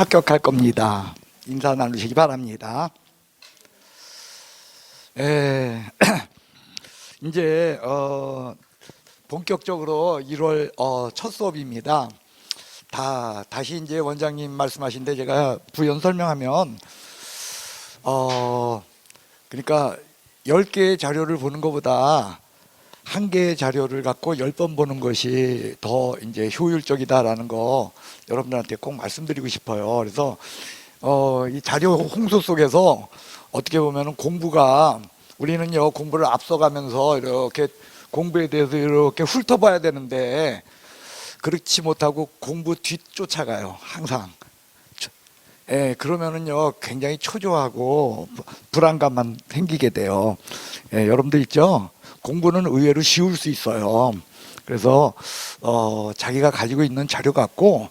합격할 겁니다. 인사 나누시기 바랍니다. 이제 본격적으로 1월 첫 수업입니다. 다시 이제 원장님 말씀하신 데 제가 부연 설명하면 그러니까 10개의 자료를 보는 것보다 1개의 자료를 갖고 10번 보는 것이 더 이제 효율적이다라는 거 여러분들한테 꼭 말씀드리고 싶어요. 그래서 이 자료 홍수 속에서 어떻게 보면 공부가 우리는요 공부를 앞서가면서 이렇게 공부에 대해서 이렇게 훑어봐야 되는데 그렇지 못하고 공부 뒤쫓아가요 항상. 그러면은요 굉장히 초조하고 불안감만 생기게 돼요. 여러분들 있죠? 공부는 의외로 쉬울 수 있어요. 그래서 자기가 가지고 있는 자료 갖고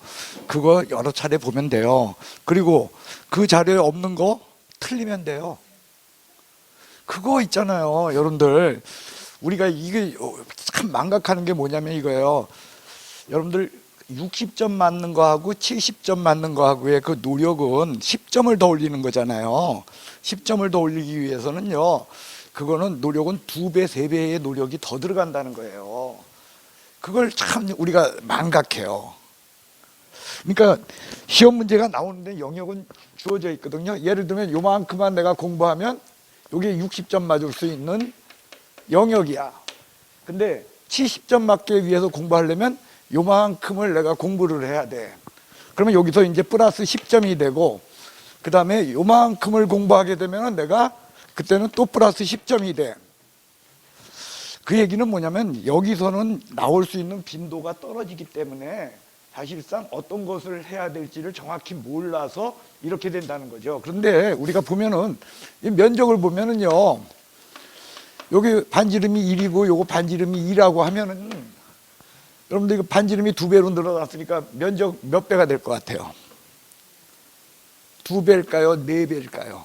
그거 여러 차례 보면 돼요. 그리고 그 자료에 없는 거 틀리면 돼요. 그거 있잖아요 여러분들. 우리가 이게 참 망각하는 게 뭐냐면 이거예요. 여러분들 60점 맞는 거하고 70점 맞는 거하고의 그 노력은 10점을 더 올리는 거잖아요. 10점을 더 올리기 위해서는요 그거는 노력은 2배, 3배의 노력이 더 들어간다는 거예요. 그걸 참 우리가 망각해요. 그러니까 시험 문제가 나오는데 영역은 주어져 있거든요. 예를 들면 요만큼만 내가 공부하면 이게 60점 맞을 수 있는 영역이야. 근데 70점 맞기 위해서 공부하려면 요만큼을 내가 공부를 해야 돼. 그러면 여기서 이제 플러스 10점이 되고 그 다음에 요만큼을 공부하게 되면 내가 그때는 또 플러스 10점이 돼. 그 얘기는 뭐냐면 여기서는 나올 수 있는 빈도가 떨어지기 때문에 사실상 어떤 것을 해야 될지를 정확히 몰라서 이렇게 된다는 거죠. 그런데 우리가 보면은 이 면적을 보면은요 여기 반지름이 1이고 요거 반지름이 2라고 하면은 여러분들 이거 반지름이 2배로 늘어났으니까 면적 몇 배가 될 것 같아요? 2배일까요? 4배일까요?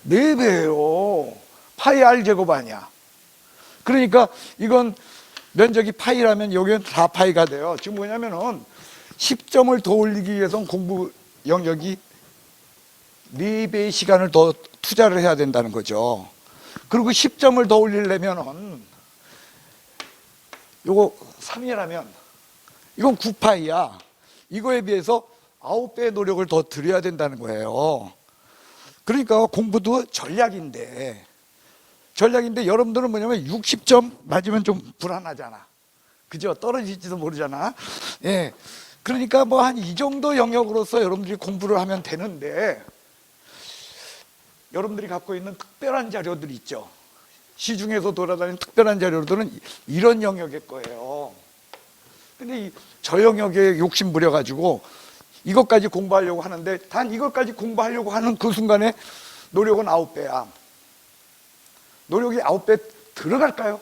4배예요. 파이 r 제곱 아니야. 그러니까 이건 면적이 파이라면 여기는 4파이가 돼요. 지금 뭐냐면은 10점을 더 올리기 위해서는 공부 영역이 4배의 시간을 더 투자를 해야 된다는 거죠. 그리고 10점을 더 올리려면은 요거 3이라면 이건 9파이야. 이거에 비해서 9배의 노력을 더 들여야 된다는 거예요. 그러니까 공부도 전략인데 여러분들은 뭐냐면 60점 맞으면 좀 불안하잖아. 그죠? 떨어질지도 모르잖아. 그러니까 뭐 한 이 정도 영역으로서 여러분들이 공부를 하면 되는데 여러분들이 갖고 있는 특별한 자료들 있죠. 시중에서 돌아다니는 특별한 자료들은 이런 영역일 거예요. 근데 저 영역에 욕심 부려가지고 이것까지 공부하려고 하는데 단 이것까지 공부하려고 하는 그 순간에 노력은 9배야. 노력이 9배 들어갈까요?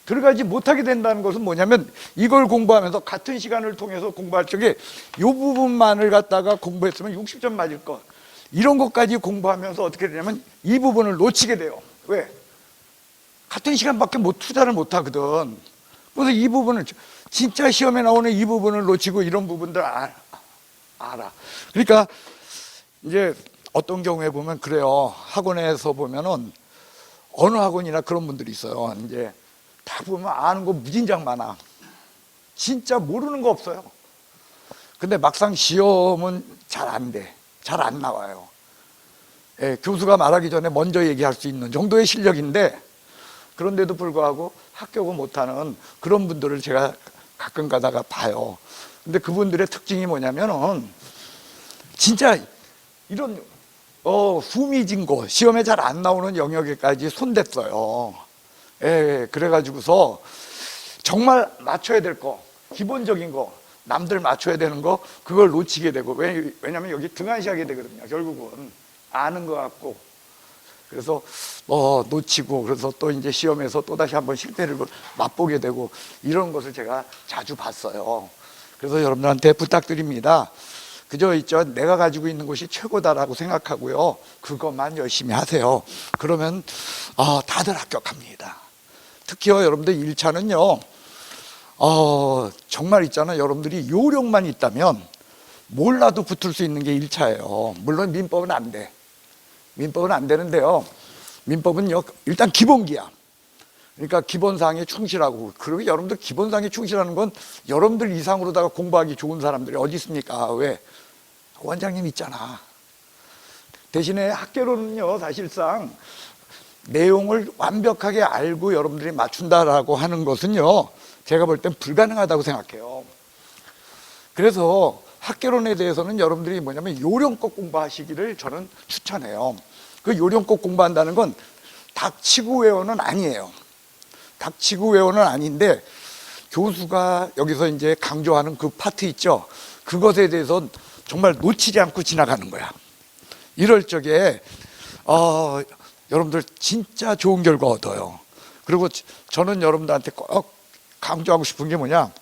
들어가지 못하게 된다는 것은 뭐냐면 이걸 공부하면서 같은 시간을 통해서 공부할 적에 이 부분만을 갖다가 공부했으면 60점 맞을 것. 이런 것까지 공부하면서 어떻게 되냐면 이 부분을 놓치게 돼요. 왜? 같은 시간밖에 투자를 못 하거든. 그래서 이 부분을 진짜 시험에 나오는 이 부분을 놓치고 이런 부분들 알아. 그러니까 이제 어떤 경우에 보면 그래요. 학원에서 보면은 어느 학원이나 그런 분들이 있어요. 이제 다 보면 아는 거 무진장 많아. 진짜 모르는 거 없어요. 근데 막상 시험은 잘 안 돼. 잘 안 나와요. 교수가 말하기 전에 먼저 얘기할 수 있는 정도의 실력인데 그런데도 불구하고 합격을 못하는 그런 분들을 제가 가끔 가다가 봐요. 근데 그분들의 특징이 뭐냐면은 진짜 이런 후미진 거 시험에 잘 안 나오는 영역에까지 손댔어요. 그래가지고서 정말 맞춰야 될 거, 기본적인 거, 남들 맞춰야 되는 거 그걸 놓치게 되고 왜냐면 여기 등한시하게 되거든요. 결국은 아는 거 같고 그래서 놓치고 그래서 또 이제 시험에서 또 다시 한번 실패를 맛보게 되고 이런 것을 제가 자주 봤어요. 그래서 여러분들한테 부탁드립니다. 그저 있죠. 내가 가지고 있는 것이 최고다라고 생각하고요. 그것만 열심히 하세요. 그러면 다들 합격합니다. 특히요 여러분들 1차는요 정말 있잖아요. 여러분들이 요령만 있다면 몰라도 붙을 수 있는 게 1차예요. 물론 민법은 안 돼. 민법은 안 되는데요. 민법은요, 일단 기본기야. 그러니까 기본사항에 충실하고, 그리고 여러분들 기본사항에 충실하는 건 여러분들 이상으로다가 공부하기 좋은 사람들이 어디 있습니까? 왜? 원장님 있잖아. 대신에 학계론은요, 사실상 내용을 완벽하게 알고 여러분들이 맞춘다라고 하는 것은요, 제가 볼 땐 불가능하다고 생각해요. 그래서 학계론에 대해서는 여러분들이 뭐냐면 요령껏 공부하시기를 저는 추천해요. 그 요령껏 공부한다는 건 닥치고 외워는 아니에요. 닥치고 외워는 아닌데, 교수가 여기서 이제 강조하는 그 파트 있죠. 그것에 대해서 정말 놓치지 않고 지나가는 거야. 이럴 적에 여러분들 진짜 좋은 결과 얻어요. 그리고 저는 여러분들한테 꼭 강조하고 싶은 게 뭐냐,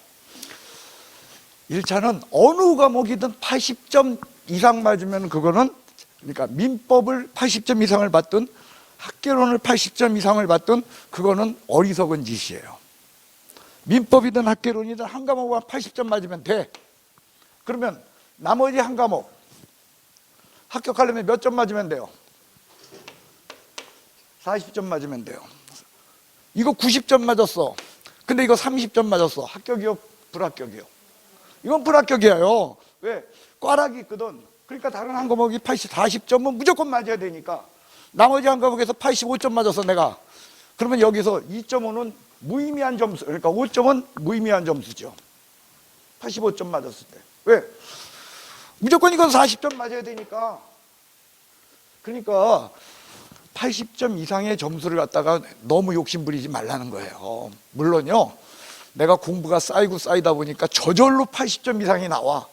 1차는 어느 과목이든 80점 이상 맞으면 그거는, 그러니까 민법을 80점 이상을 받든 학계론을 80점 이상을 받든 그거는 어리석은 짓이에요. 민법이든 학계론이든 한 과목만 80점 맞으면 돼. 그러면 나머지 한 과목 합격하려면 몇 점 맞으면 돼요? 40점 맞으면 돼요. 이거 90점 맞았어. 근데 이거 30점 맞았어. 합격이요? 불합격이요? 이건 불합격이에요. 왜? 꽈락이 있거든. 그러니까 다른 한 과목이 40점은 무조건 맞아야 되니까 나머지 한 과목에서 85점 맞았어 내가. 그러면 여기서 2.5는 무의미한 점수, 그러니까 5점은 무의미한 점수죠. 85점 맞았을 때. 왜? 무조건 이건 40점 맞아야 되니까. 그러니까 80점 이상의 점수를 갖다가 너무 욕심 부리지 말라는 거예요. 물론요, 내가 공부가 쌓이고 쌓이다 보니까 저절로 80점 이상이 나와.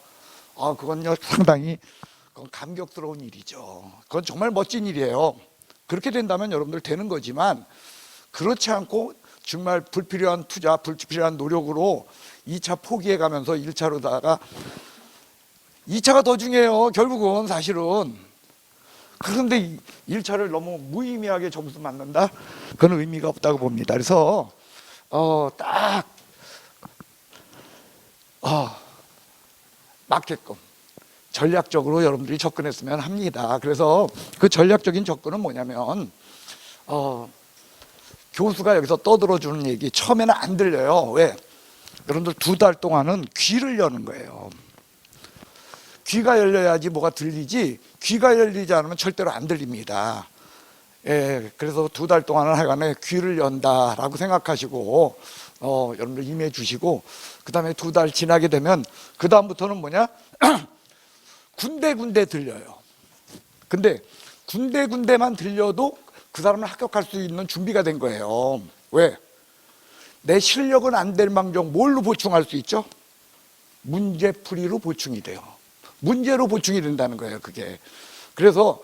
그건요, 상당히 그건 감격스러운 일이죠. 그건 정말 멋진 일이에요. 그렇게 된다면 여러분들 되는 거지만, 그렇지 않고 정말 불필요한 투자, 불필요한 노력으로 2차 포기해 가면서 1차로다가 2차가 더 중요해요, 결국은 사실은. 그런데 1차를 너무 무의미하게 점수 맞는다? 그건 의미가 없다고 봅니다. 그래서 맞게끔 전략적으로 여러분들이 접근했으면 합니다. 그래서 그 전략적인 접근은 뭐냐면, 교수가 여기서 떠들어주는 얘기 처음에는 안 들려요. 왜? 여러분들 2달 동안은 귀를 여는 거예요. 귀가 열려야지 뭐가 들리지, 귀가 열리지 않으면 절대로 안 들립니다. 그래서 2달 동안은 하여간에 귀를 연다라고 생각하시고 여러분들 임해 주시고, 그 다음에 2달 지나게 되면 그 다음부터는 뭐냐, 군데군데 들려요. 근데 군데군데만 들려도 그 사람은 합격할 수 있는 준비가 된 거예요. 왜? 내 실력은 안 될 망정 뭘로 보충할 수 있죠? 문제풀이로 보충이 돼요. 문제로 보충이 된다는 거예요, 그게. 그래서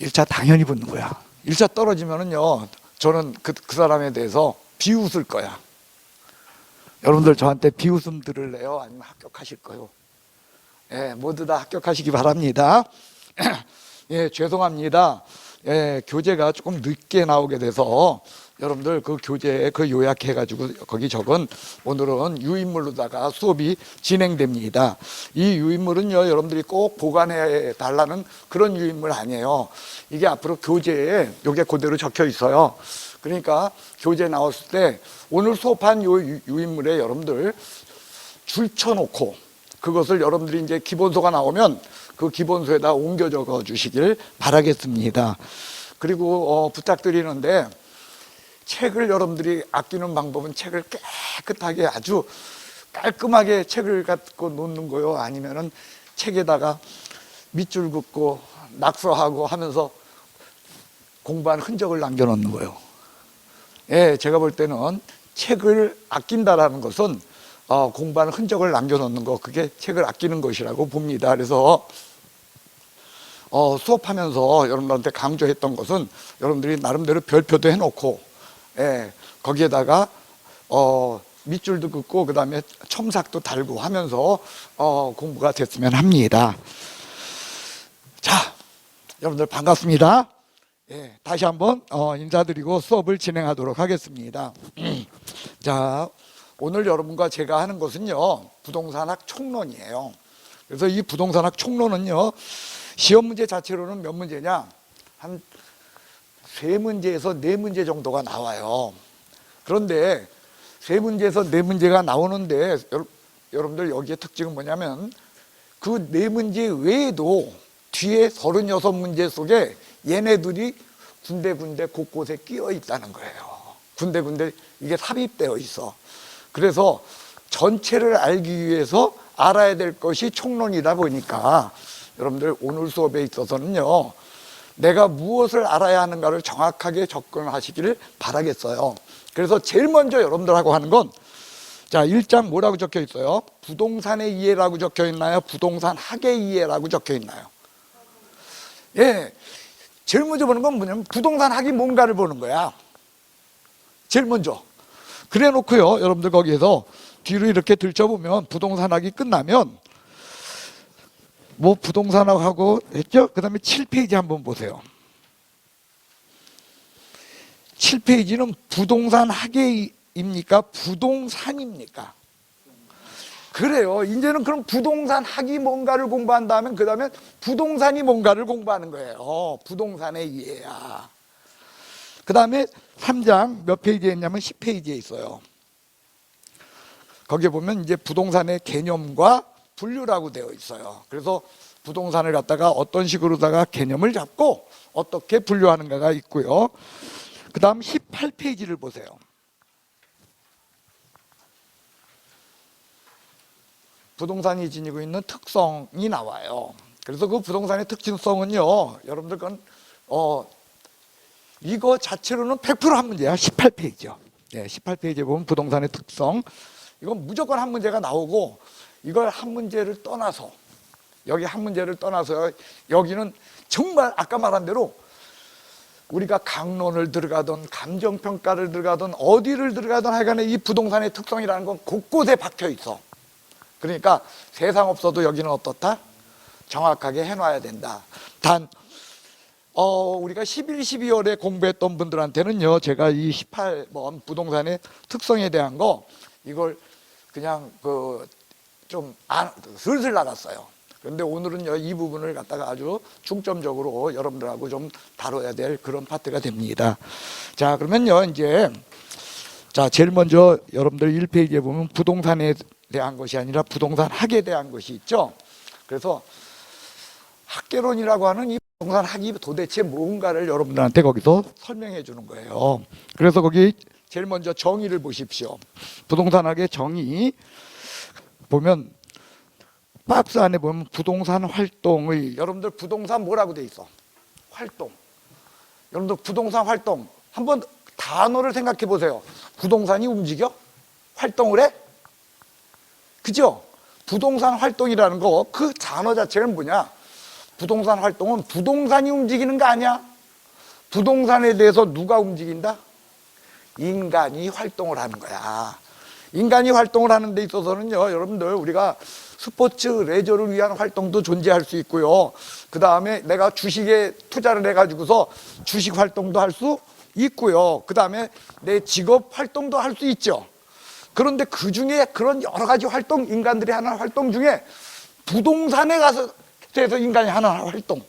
1차 당연히 붙는 거야. 1차 떨어지면은요, 저는 그 사람에 대해서 비웃을 거야. 여러분들 저한테 비웃음 들을래요? 아니면 합격하실 거요? 모두 다 합격하시기 바랍니다. 죄송합니다. 교재가 조금 늦게 나오게 돼서 여러분들 그 교재에 그 요약해가지고 거기 적은, 오늘은 유인물로다가 수업이 진행됩니다. 이 유인물은요, 여러분들이 꼭 보관해 달라는 그런 유인물 아니에요. 이게 앞으로 교재에 요게 그대로 적혀 있어요. 그러니까 교재 나왔을 때 오늘 수업한 요 유인물에 여러분들 줄쳐놓고, 그것을 여러분들이 이제 기본소가 나오면 그 기본소에다 옮겨 적어 주시길 바라겠습니다. 그리고 부탁드리는데, 책을 여러분들이 아끼는 방법은 책을 깨끗하게 아주 깔끔하게 책을 갖고 놓는 거요, 아니면은 책에다가 밑줄 긋고 낙서하고 하면서 공부한 흔적을 남겨놓는 거예요. 제가 볼 때는 책을 아낀다라는 것은 공부하는 흔적을 남겨놓는 거, 그게 책을 아끼는 것이라고 봅니다. 그래서 수업하면서 여러분들한테 강조했던 것은 여러분들이 나름대로 별표도 해놓고, 거기에다가 밑줄도 긋고 그 다음에 첨삭도 달고 하면서 공부가 됐으면 합니다. 자, 여러분들 반갑습니다. 다시 한번 인사드리고 수업을 진행하도록 하겠습니다. 자, 오늘 여러분과 제가 하는 것은요, 부동산학 총론이에요. 그래서 이 부동산학 총론은요, 시험 문제 자체로는 몇 문제냐? 한 3문제에서 4문제 정도가 나와요. 그런데 3문제에서 4문제가 나오는데 여러분들 여기에 특징은 뭐냐면 그 4문제 외에도 뒤에 36문제 속에 얘네들이 군데군데 곳곳에 끼어 있다는 거예요. 군데군데 이게 삽입되어 있어. 그래서 전체를 알기 위해서 알아야 될 것이 총론이다 보니까 여러분들 오늘 수업에 있어서는요, 내가 무엇을 알아야 하는가를 정확하게 접근하시기를 바라겠어요. 그래서 제일 먼저 여러분들하고 하는 건, 자, 1장 뭐라고 적혀 있어요? 부동산의 이해라고 적혀 있나요? 부동산 학의 이해라고 적혀 있나요? 예, 제일 먼저 보는 건 뭐냐면 부동산 학이 뭔가를 보는 거야. 제일 먼저. 그래 놓고요, 여러분들 거기에서 뒤로 이렇게 들춰보면 부동산학이 끝나면 뭐 부동산학하고 했죠? 그 다음에 7페이지 한번 보세요. 7페이지는 부동산학입니까? 부동산입니까? 그래요. 이제는 그럼 부동산학이 뭔가를 공부한 다음에 그 다음에 부동산이 뭔가를 공부하는 거예요. 부동산의 이해야. 그 다음에 3장 몇 페이지에 있냐면 10페이지에 있어요. 거기에 보면 이제 부동산의 개념과 분류라고 되어 있어요. 그래서 부동산을 갖다가 어떤 식으로다가 개념을 잡고 어떻게 분류하는가가 있고요. 그 다음 18페이지를 보세요. 부동산이 지니고 있는 특성이 나와요. 그래서 그 부동산의 특징성은요, 여러분들 건 이거 자체로는 100% 한 문제야. 18페이지요. 네, 18페이지에 보면 부동산의 특성, 이건 무조건 한 문제가 나오고, 이걸 한 문제를 떠나서, 여기 한 문제를 떠나서 여기는 정말 아까 말한 대로 우리가 강론을 들어가든 감정평가를 들어가든 어디를 들어가든 하여간에 이 부동산의 특성이라는 건 곳곳에 박혀 있어. 그러니까 세상 없어도 여기는 어떻다? 정확하게 해놔야 된다. 단 우리가 11, 12월에 공부했던 분들한테는요, 제가 이 18번 부동산의 특성에 대한 거 이걸 그냥 좀 슬슬 나갔어요. 그런데 오늘은 이 부분을 갖다가 아주 중점적으로 여러분들하고 좀 다뤄야 될 그런 파트가 됩니다. 자, 그러면요, 이제 자, 제일 먼저 여러분들 1페이지에 보면 부동산에 대한 것이 아니라 부동산 학에 대한 것이 있죠. 그래서 학개론이라고 하는 이 부동산 학이 도대체 뭔가를 여러분들한테 거기서 설명해 주는 거예요. 그래서 거기 제일 먼저 정의를 보십시오. 부동산학의 정의 보면 박스 안에 보면 부동산 활동의, 여러분들 부동산 뭐라고 돼 있어? 활동. 여러분들 부동산 활동 한번 단어를 생각해 보세요. 부동산이 움직여? 활동을 해? 그죠? 부동산 활동이라는 거, 그 단어 자체는 뭐냐? 부동산 활동은 부동산이 움직이는 거 아니야? 부동산에 대해서 누가 움직인다? 인간이 활동을 하는 거야. 인간이 활동을 하는 데 있어서는요, 여러분들 우리가 스포츠, 레저를 위한 활동도 존재할 수 있고요. 그 다음에 내가 주식에 투자를 해가지고서 주식 활동도 할 수 있고요. 그 다음에 내 직업 활동도 할 수 있죠. 그런데 그 중에 그런 여러 가지 활동, 인간들이 하는 활동 중에 부동산에 가서 대해서 인간이 하는 활동,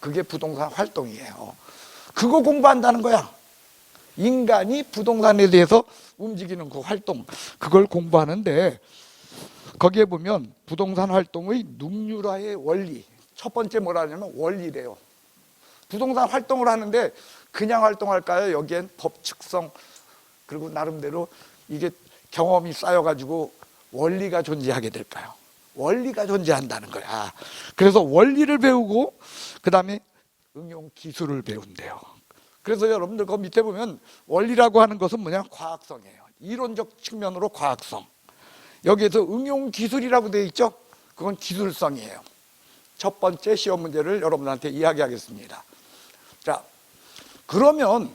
그게 부동산 활동이에요. 그거 공부한다는 거야. 인간이 부동산에 대해서 움직이는 그 활동, 그걸 공부하는데 거기에 보면 부동산 활동의 능률화의 원리, 첫 번째 뭐라 하냐면 원리래요. 부동산 활동을 하는데 그냥 활동할까요? 여기엔 법칙성, 그리고 나름대로 이게 경험이 쌓여가지고 원리가 존재하게 될까요? 원리가 존재한다는 거야. 그래서 원리를 배우고 그 다음에 응용 기술을 배운대요. 그래서 여러분들 그 밑에 보면 원리라고 하는 것은 뭐냐? 과학성이에요. 이론적 측면으로 과학성. 여기에서 응용 기술이라고 되어 있죠? 그건 기술성이에요. 첫 번째 시험 문제를 여러분한테 이야기하겠습니다. 자, 그러면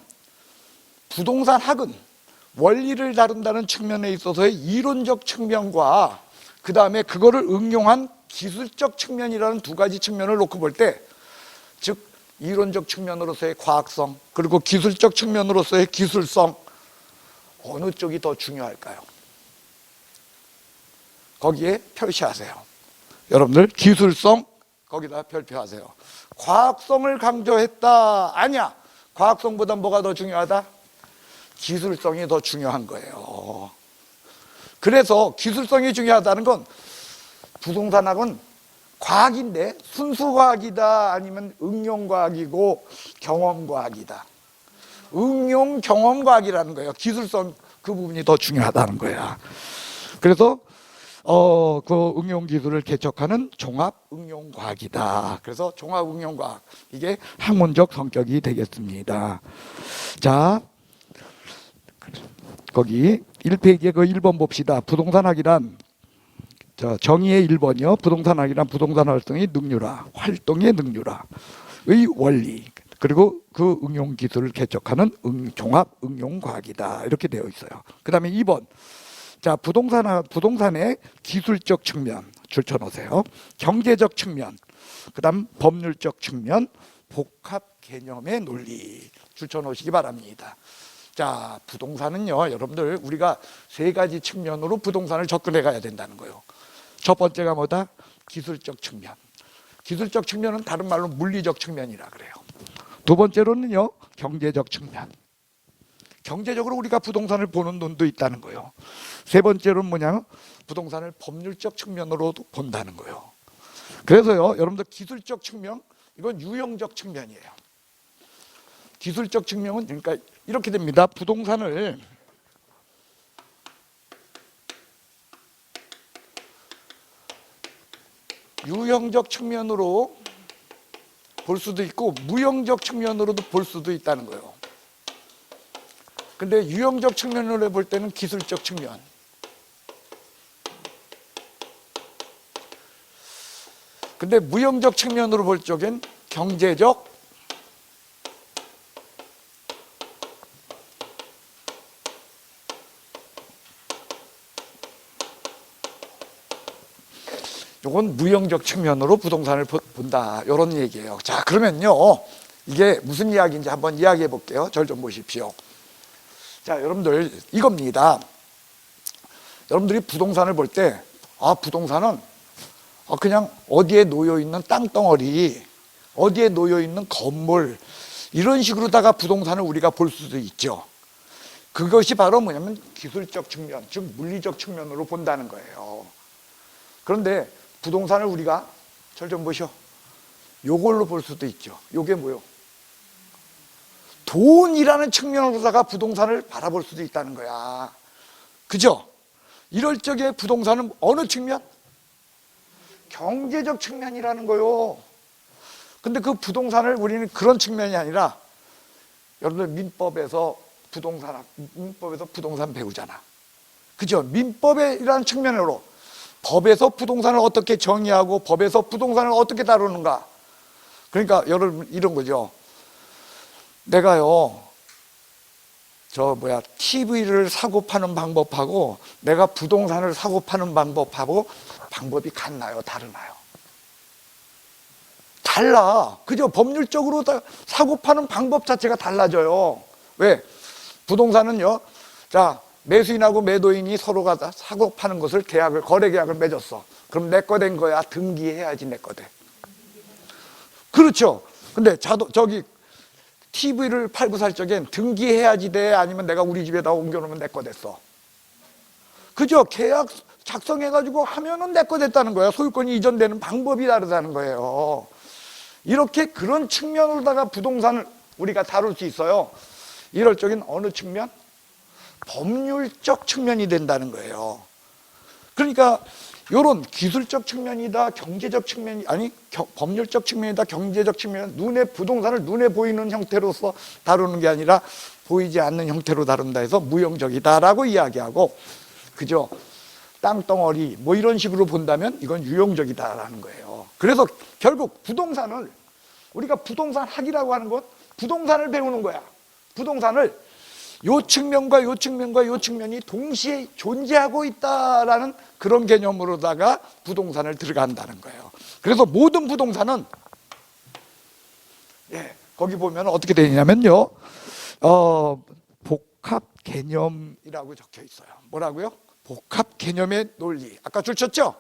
부동산 학은 원리를 다룬다는 측면에 있어서의 이론적 측면과 그 다음에 그거를 응용한 기술적 측면이라는 두 가지 측면을 놓고 볼 때, 즉 이론적 측면으로서의 과학성 그리고 기술적 측면으로서의 기술성, 어느 쪽이 더 중요할까요? 거기에 표시하세요. 여러분들 기술성 거기다 별표하세요. 과학성을 강조했다. 아니야. 과학성보다 뭐가 더 중요하다? 기술성이 더 중요한 거예요. 그래서 기술성이 중요하다는 건 부동산학은 과학인데 순수과학이다 아니면 응용과학이고 경험과학이다. 응용 경험과학이라는 거예요. 기술성 그 부분이 더 중요하다는 거야. 그래서 그 응용기술을 개척하는 종합응용과학이다. 그래서 종합응용과학 이게 학문적 성격이 되겠습니다. 자, 거기 1페이지에 그 1번 봅시다. 부동산학이란 정의의 1번이요. 부동산학이란 부동산 활동의 능률화, 활동의 능률화의 원리, 그리고 그 응용기술을 개척하는 종합응용과학이다. 이렇게 되어 있어요. 그 다음에 2번. 자, 부동산의 기술적 측면 줄쳐놓으세요. 경제적 측면, 그 다음 법률적 측면, 복합 개념의 논리 줄쳐놓으시기 바랍니다. 자, 부동산은요, 여러분들 우리가 세 가지 측면으로 부동산을 접근해 가야 된다는 거예요. 첫 번째가 뭐다? 기술적 측면. 기술적 측면은 다른 말로 물리적 측면이라 그래요. 두 번째로는요, 경제적 측면. 경제적으로 우리가 부동산을 보는 눈도 있다는 거예요. 세 번째로는 뭐냐면 부동산을 법률적 측면으로도 본다는 거예요. 그래서요, 여러분들 기술적 측면, 이건 유형적 측면이에요. 기술적 측면은 그러니까 이렇게 됩니다. 부동산을 유형적 측면으로 볼 수도 있고 무형적 측면으로도 볼 수도 있다는 거예요. 근데 유형적 측면으로 볼 때는 기술적 측면, 근데 무형적 측면으로 볼 적엔 경제적, 이건 무형적 측면으로 부동산을 본다, 이런 얘기예요. 자, 그러면요, 이게 무슨 이야기인지 한번 이야기해 볼게요. 절 좀 보십시오. 자, 여러분들 이겁니다. 여러분들이 부동산을 볼 때, 부동산은 그냥 어디에 놓여 있는 땅덩어리, 어디에 놓여 있는 건물, 이런 식으로다가 부동산을 우리가 볼 수도 있죠. 그것이 바로 뭐냐면 기술적 측면, 즉 물리적 측면으로 본다는 거예요. 그런데 부동산을 우리가 절 좀 보시오. 요걸로 볼 수도 있죠. 요게 뭐요? 돈이라는 측면으로다가 부동산을 바라볼 수도 있다는 거야. 그죠? 이럴 적에 부동산은 어느 측면? 경제적 측면이라는 거요. 근데 그 부동산을 우리는 그런 측면이 아니라, 여러분들 민법에서 부동산 배우잖아. 그죠? 민법이라는 측면으로 법에서 부동산을 어떻게 정의하고 법에서 부동산을 어떻게 다루는가. 그러니까 여러분 이런 거죠. 내가요, TV를 사고 파는 방법하고 내가 부동산을 사고 파는 방법하고 방법이 같나요? 다르나요? 달라. 그죠? 법률적으로 사고 파는 방법 자체가 달라져요. 왜? 부동산은요, 자, 매수인하고 매도인이 서로가 다 사고 파는 것을 거래 계약을 맺었어. 그럼 내 거 된 거야. 등기해야지 내 거 돼. 그렇죠. 근데 TV를 팔고 살 적엔 등기해야지 돼? 아니면 내가 우리 집에다 옮겨놓으면 내 거 됐어? 그죠? 계약 작성해가지고 하면은 내 거 됐다는 거야. 소유권이 이전되는 방법이 다르다는 거예요. 이렇게 그런 측면으로다가 부동산을 우리가 다룰 수 있어요. 이럴 적엔 어느 측면? 법률적 측면이 된다는 거예요. 그러니까 이런 기술적 측면이다, 경제적 측면이 법률적 측면이다, 경제적 측면, 부동산을 눈에 보이는 형태로서 다루는 게 아니라 보이지 않는 형태로 다룬다 해서 무형적이다라고 이야기하고, 그죠? 땅덩어리 뭐 이런 식으로 본다면 이건 유형적이다라는 거예요. 그래서 결국 부동산을 우리가 부동산 학이라고 하는 건 부동산을 배우는 거야. 부동산을 요 측면과 요 측면과 요 측면이 동시에 존재하고 있다라는 그런 개념으로다가 부동산을 들어간다는 거예요. 그래서 모든 부동산은 거기 보면 어떻게 되냐면요, 복합 개념이라고 적혀 있어요. 뭐라고요? 복합 개념의 논리. 아까 줄 쳤죠?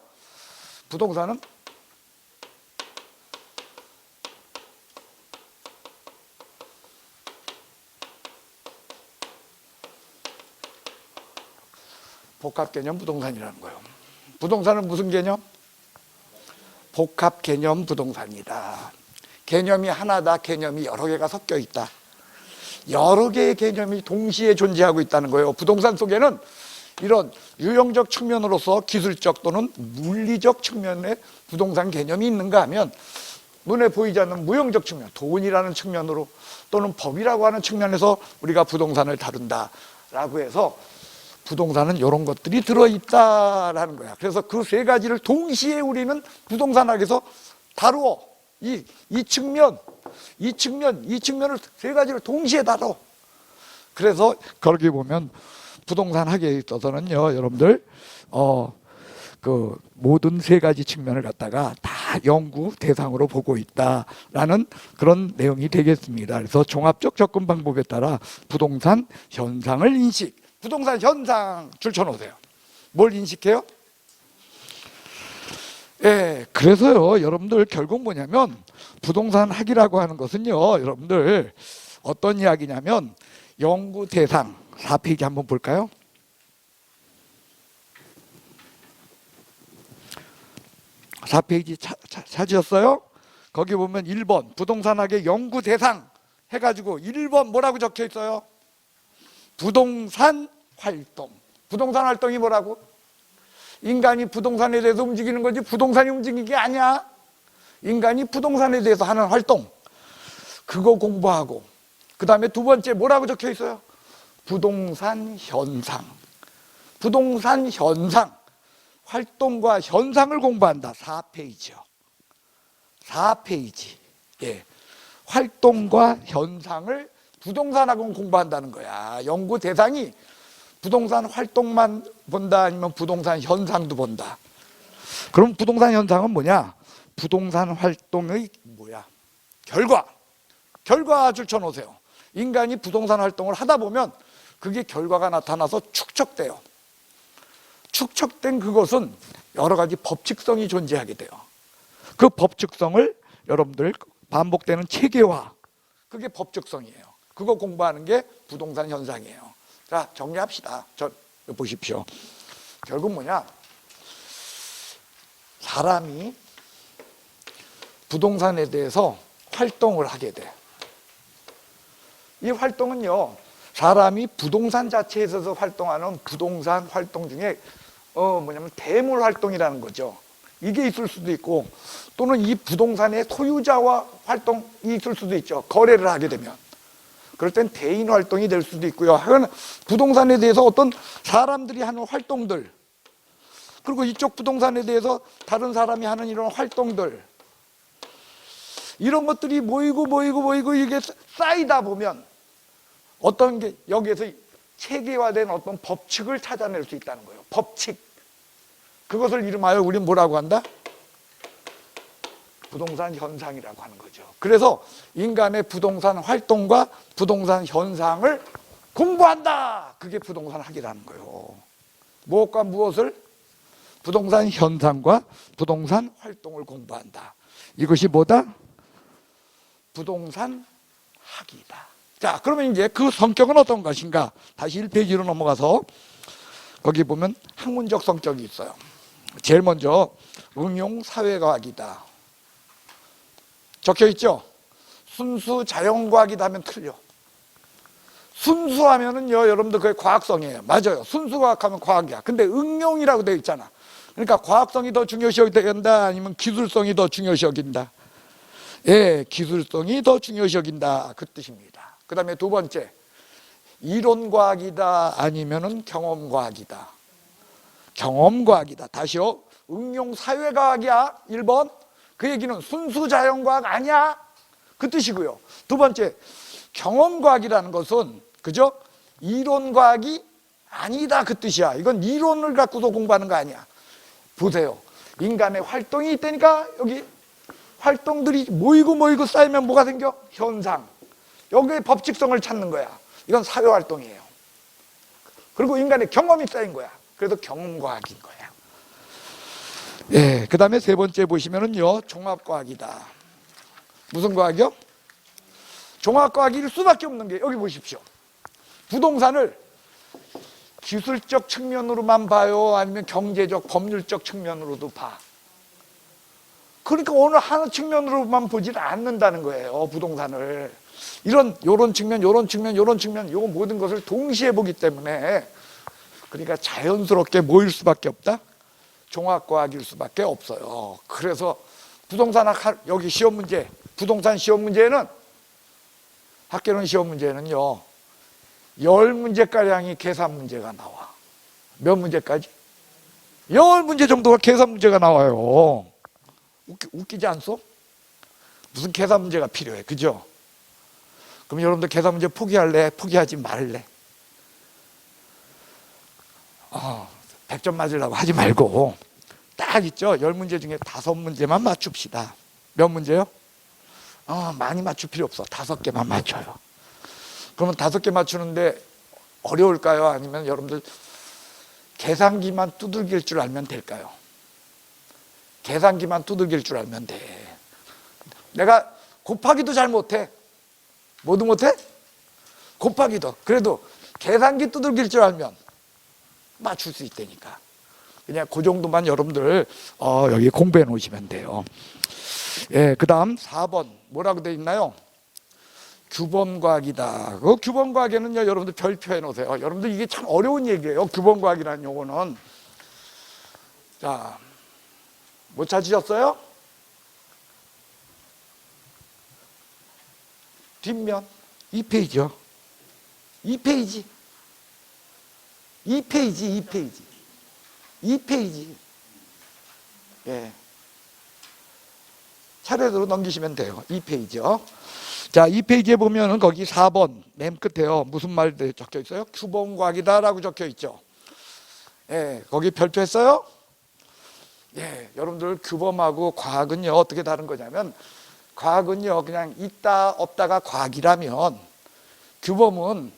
부동산은 복합 개념 부동산이라는 거예요. 부동산은 무슨 개념? 복합 개념 부동산이다. 개념이 하나다. 개념이 여러 개가 섞여 있다. 여러 개의 개념이 동시에 존재하고 있다는 거예요. 부동산 속에는 이런 유형적 측면으로서 기술적 또는 물리적 측면의 부동산 개념이 있는가 하면 눈에 보이지 않는 무형적 측면, 돈이라는 측면으로 또는 법이라고 하는 측면에서 우리가 부동산을 다룬다라고 해서 부동산은 이런 것들이 들어있다라는 거야. 그래서 그 세 가지를 동시에 우리는 부동산학에서 다루어. 이 측면을 세 가지를 동시에 다뤄. 그래서 거기 보면 부동산학에 있어서는요, 여러분들 그 모든 세 가지 측면을 갖다가 다 연구 대상으로 보고 있다라는 그런 내용이 되겠습니다. 그래서 종합적 접근 방법에 따라 부동산 현상을 부동산 현상 줄 쳐놓으세요. 뭘 인식해요? 예, 그래서요, 여러분들 결국 뭐냐면 부동산 학이라고 하는 것은요, 여러분들 어떤 이야기냐면 연구 대상 4페이지 한번 볼까요? 찾으셨어요? 거기 보면 1번 부동산학의 연구 대상 해가지고 1번 뭐라고 적혀 있어요? 부동산 활동. 부동산 활동이 뭐라고? 인간이 부동산에 대해서 움직이는 거지 부동산이 움직이는 게 아니야. 인간이 부동산에 대해서 하는 활동, 그거 공부하고, 그 다음에 두 번째 뭐라고 적혀 있어요? 부동산 현상. 부동산 현상, 활동과 현상을 공부한다. 4페이지요. 4페이지. 예. 활동과 현상을 부동산학은 공부한다는 거야. 연구 대상이 부동산 활동만 본다, 아니면 부동산 현상도 본다. 그럼 부동산 현상은 뭐냐? 부동산 활동의 뭐야? 결과 줄 쳐놓으세요. 인간이 부동산 활동을 하다 보면 그게 결과가 나타나서 축적돼요. 축적된 그것은 여러 가지 법칙성이 존재하게 돼요. 그 법칙성을 여러분들 반복되는 체계화, 그게 법칙성이에요. 그거 공부하는 게 부동산 현상이에요. 자, 정리합시다. 보십시오. 결국 뭐냐? 사람이 부동산에 대해서 활동을 하게 돼. 이 활동은요, 사람이 부동산 자체에 있어서 활동하는 부동산 활동 중에 뭐냐면 대물 활동이라는 거죠. 이게 있을 수도 있고, 또는 이 부동산의 소유자와 활동이 있을 수도 있죠. 거래를 하게 되면. 그럴 땐 대인 활동이 될 수도 있고요. 하여간 부동산에 대해서 어떤 사람들이 하는 활동들, 그리고 이쪽 부동산에 대해서 다른 사람이 하는 이런 활동들, 이런 것들이 모이고 이게 쌓이다 보면 어떤 게 여기에서 체계화된 어떤 법칙을 찾아낼 수 있다는 거예요. 법칙. 그것을 이름하여 우리는 뭐라고 한다? 부동산 현상이라고 하는 거죠. 그래서 인간의 부동산 활동과 부동산 현상을 공부한다. 그게 부동산 학이라는 거예요. 무엇과 무엇을? 부동산 현상과 부동산 활동을 공부한다. 이것이 뭐다? 부동산 학이다. 자, 그러면 이제 그 성격은 어떤 것인가? 다시 1페이지로 넘어가서 거기 보면 학문적 성격이 있어요. 제일 먼저 응용 사회과학이다. 적혀 있죠? 순수 자연과학이다 하면 틀려. 순수하면은요, 여러분들 그게 과학성이에요. 맞아요. 순수과학하면 과학이야. 근데 응용이라고 되어 있잖아. 그러니까 과학성이 더 중요시 여긴다, 아니면 기술성이 더 중요시 여긴다. 예, 기술성이 더 중요시 여긴다. 그 뜻입니다. 그 다음에 두 번째, 이론과학이다, 아니면은 경험과학이다. 경험과학이다. 다시요. 응용 사회과학이야. 1번. 그 얘기는 순수 자연과학 아니야. 그 뜻이고요. 두 번째, 경험과학이라는 것은 그죠? 이론과학이 아니다. 그 뜻이야. 이건 이론을 갖고도 공부하는 거 아니야. 보세요. 인간의 활동이 있다니까. 여기 활동들이 모이고 쌓이면 뭐가 생겨? 현상. 여기에 법칙성을 찾는 거야. 이건 사회활동이에요. 그리고 인간의 경험이 쌓인 거야. 그래서 경험과학인 거야. 예, 그 다음에 세 번째 보시면은요, 종합과학이다. 무슨 과학이요? 종합과학일 수밖에 없는 게, 여기 보십시오. 부동산을 기술적 측면으로만 봐요? 아니면 경제적, 법률적 측면으로도 봐? 그러니까 어느 하나 측면으로만 보지를 않는다는 거예요, 부동산을. 요런 측면, 요런 측면, 요런 측면, 요 모든 것을 동시에 보기 때문에, 그러니까 자연스럽게 뭐일 수밖에 없다? 종합과학일 수밖에 없어요. 그래서 부동산학, 여기 시험 문제, 부동산 시험 문제는, 학교는 시험 문제는요, 10문제가량이 계산 문제가 나와. 몇 문제까지? 10문제 정도가 계산 문제가 나와요. 웃기지 않소? 무슨 계산 문제가 필요해, 그죠? 그럼 여러분들 계산 문제 포기할래? 포기하지 말래? 100점 맞으려고 하지 말고 딱 있죠? 10문제 중에 5문제만 맞춥시다. 몇 문제요? 많이 맞출 필요 없어. 5개만 맞춰요. 그러면 5개 맞추는데 어려울까요? 아니면 여러분들 계산기만 두들길 줄 알면 될까요? 계산기만 두들길 줄 알면 돼. 내가 곱하기도 잘 못해. 뭐도 못해? 곱하기도. 그래도 계산기 두들길 줄 알면 맞출 수 있다니까. 그냥 그 정도만 여러분들 여기 공부해 놓으시면 돼요. 예, 그 다음 4번 뭐라고 돼 있나요? 규범과학이다. 그 규범과학에는요, 여러분들 별표해 놓으세요. 여러분들 이게 참 어려운 얘기예요. 규범과학이라는 용어는. 자, 못 찾으셨어요? 뒷면 2페이지요. 2페이지. 2페이지, 2페이지. 2페이지. 예. 차례대로 넘기시면 돼요. 2페이지요. 자, 2페이지에 보면은 거기 4번 맨 끝에요. 무슨 말 적혀 있어요? 규범과학이다라고 적혀 있죠. 예, 거기 별표했어요? 예, 여러분들 규범하고 과학은요 어떻게 다른 거냐면, 과학은요 그냥 있다 없다가 과학이라면, 규범은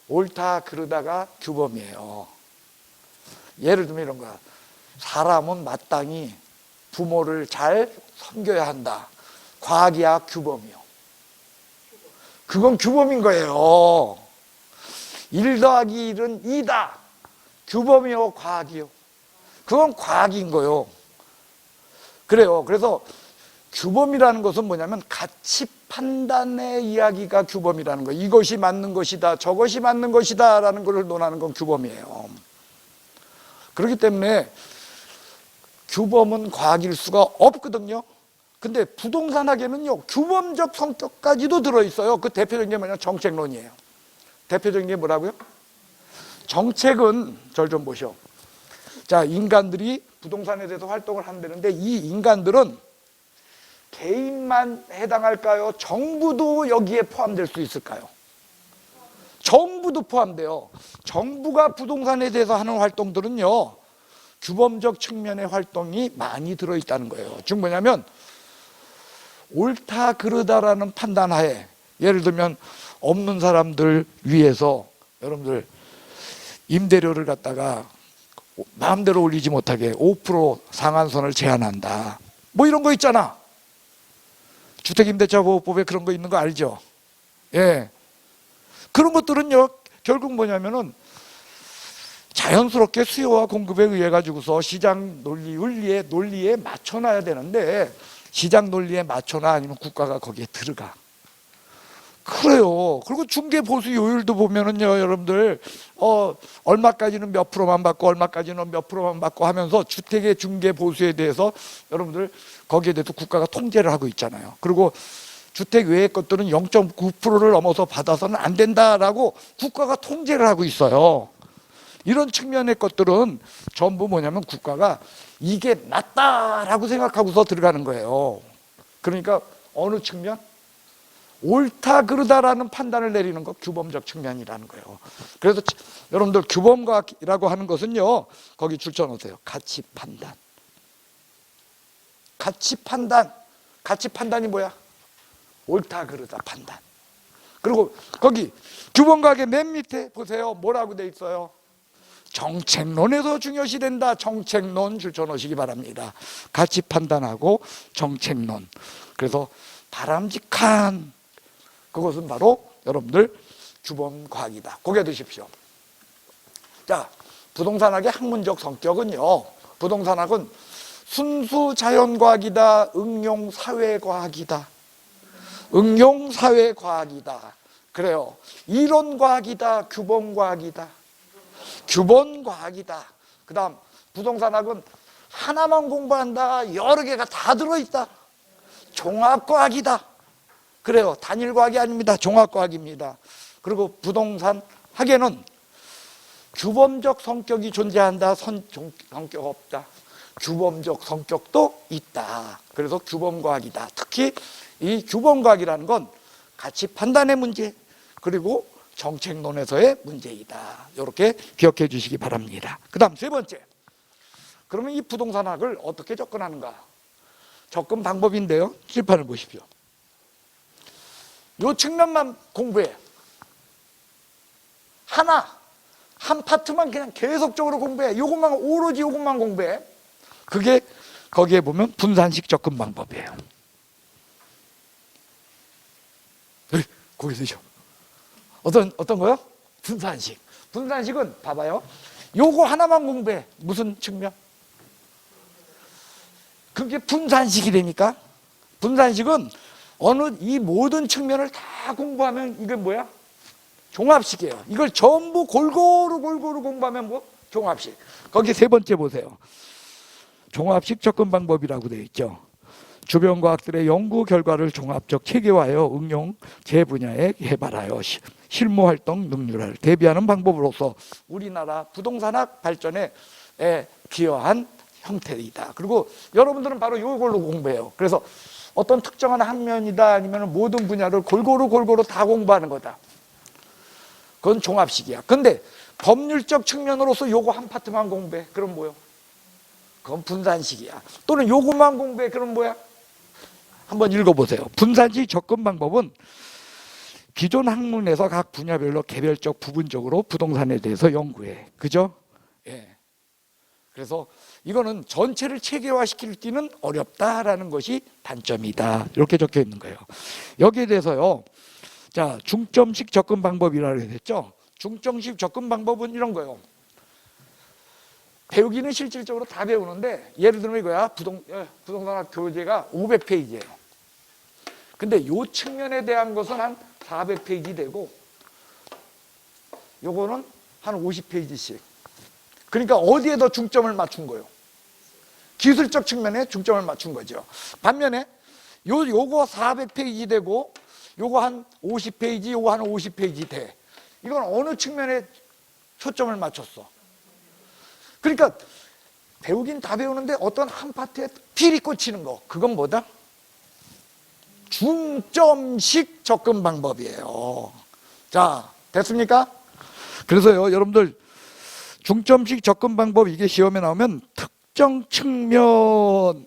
옳다 그르다가 규범이에요. 예를 들면 이런 거야. 사람은 마땅히 부모를 잘 섬겨야 한다. 과학이야 규범이요? 그건 규범인 거예요. 1 더하기 1은 2다. 규범이요 과학이요? 그건 과학인 거요. 그래요. 그래서 규범이라는 것은 뭐냐면 가치 판단의 이야기가 규범이라는 거예요. 이것이 맞는 것이다, 저것이 맞는 것이다 라는 것을 논하는 건 규범이에요. 그렇기 때문에 규범은 과학일 수가 없거든요. 근데 부동산학에는요 규범적 성격까지도 들어있어요. 그 대표적인 게 뭐냐면 정책론이에요. 대표적인 게 뭐라고요? 정책은 절 좀 보시오. 자, 인간들이 부동산에 대해서 활동을 한다는데, 이 인간들은 개인만 해당할까요? 정부도 여기에 포함될 수 있을까요? 정부도 포함돼요. 정부가 부동산에 대해서 하는 활동들은요 규범적 측면의 활동이 많이 들어있다는 거예요. 즉 뭐냐면 옳다 그르다라는 판단하에, 예를 들면 없는 사람들 위해서 여러분들 임대료를 갖다가 마음대로 올리지 못하게 5% 상한선을 제한한다, 뭐 이런 거 있잖아. 주택임대차보호법에 그런 거 있는 거 알죠? 예, 그런 것들은요 결국 뭐냐면은 자연스럽게 수요와 공급에 의해 가지고서 시장 논리에 맞춰놔야 되는데, 시장 논리에 맞춰놔 아니면 국가가 거기에 들어가. 그래요. 그리고 중개 보수 요율도 보면은요 여러분들 얼마까지는 몇 프로만 받고 얼마까지는 몇 프로만 받고 하면서 주택의 중개 보수에 대해서 여러분들 거기에 대해서 국가가 통제를 하고 있잖아요. 그리고 주택 외의 것들은 0.9%를 넘어서 받아서는 안 된다라고 국가가 통제를 하고 있어요. 이런 측면의 것들은 전부 뭐냐면 국가가 이게 맞다라고 생각하고서 들어가는 거예요. 그러니까 어느 측면? 옳다 그르다라는 판단을 내리는 거, 규범적 측면이라는 거예요. 그래서 여러분들 규범과학이라고 하는 것은요 거기 줄쳐놓으세요. 가치 판단. 가치 판단. 가치 판단이 뭐야? 옳다 그르다 판단. 그리고 거기 규범과학의 맨 밑에 보세요. 뭐라고 돼 있어요? 정책론에서 중요시된다. 정책론 줄쳐놓으시기 바랍니다. 가치 판단하고 정책론. 그래서 바람직한 그것은 바로 여러분들 규범과학이다. 고개 드십시오. 자, 부동산학의 학문적 성격은요, 부동산학은 순수 자연과학이다, 응용사회과학이다. 응용사회과학이다. 그래요. 이론과학이다, 규범과학이다. 규범과학이다. 그 다음 부동산학은 하나만 공부한다, 여러 개가 다 들어있다. 종합과학이다. 그래요. 단일과학이 아닙니다. 종합과학입니다. 그리고 부동산 학에는 규범적 성격이 존재한다, 성격 없다. 규범적 성격도 있다. 그래서 규범과학이다. 특히 이 규범과학이라는 건 가치 판단의 문제, 그리고 정책론에서의 문제이다. 이렇게 기억해 주시기 바랍니다. 그 다음 세 번째, 그러면 이 부동산학을 어떻게 접근하는가? 접근 방법인데요, 칠판을 보십시오. 요 측면만 공부해. 한 파트만 그냥 계속적으로 공부해. 요것만, 오로지 요것만 공부해. 그게 거기에 보면 분산식 접근 방법이에요. 거기 드셔. 어떤 거요? 분산식. 분산식은 봐봐요. 요거 하나만 공부해. 무슨 측면? 그게 분산식이라니까. 분산식은 이 모든 측면을 다 공부하면 이게 뭐야? 종합식이에요. 이걸 전부 골고루 공부하면 뭐? 종합식. 거기 세 번째 보세요. 종합식 접근 방법이라고 되어 있죠. 주변 과학들의 연구 결과를 종합적 체계화하여 응용 제 분야에 개발하여 실무 활동 능률을 대비하는 방법으로서 우리나라 부동산학 발전에 기여한 형태이다. 그리고 여러분들은 바로 이걸로 공부해요. 그래서 어떤 특정한 한 면이다, 아니면 모든 분야를 골고루 다 공부하는 거다. 그건 종합식이야. 근데 법률적 측면으로서 요거 한 파트만 공부해. 그럼 뭐요? 그건 분산식이야. 또는 요것만 공부해. 그럼 뭐야? 한번 읽어보세요. 분산식 접근 방법은 기존 학문에서 각 분야별로 개별적 부분적으로 부동산에 대해서 연구해. 그죠? 예. 그래서 이거는 전체를 체계화시키기는 어렵다라는 것이 단점이다. 이렇게 적혀 있는 거예요. 여기에 대해서요, 자, 중점식 접근 방법이라고 했죠. 중점식 접근 방법은 이런 거예요. 배우기는 실질적으로 다 배우는데, 예를 들면 이거야. 부동산학 교재가 500페이지예요. 근데 요 측면에 대한 것은 한 400페이지 되고, 요거는 한 50페이지씩. 그러니까 어디에 더 중점을 맞춘 거예요? 기술적 측면에 중점을 맞춘 거죠. 반면에 요거 400페이지 되고, 요거 한 50페이지, 요거 한 50페이지 돼. 이건 어느 측면에 초점을 맞췄어? 그러니까 배우긴 다 배우는데 어떤 한 파트에 필히 꽂히는 거, 그건 뭐다? 중점식 접근 방법이에요. 자, 됐습니까? 그래서요, 여러분들 중점식 접근 방법, 이게 시험에 나오면 특정 측면,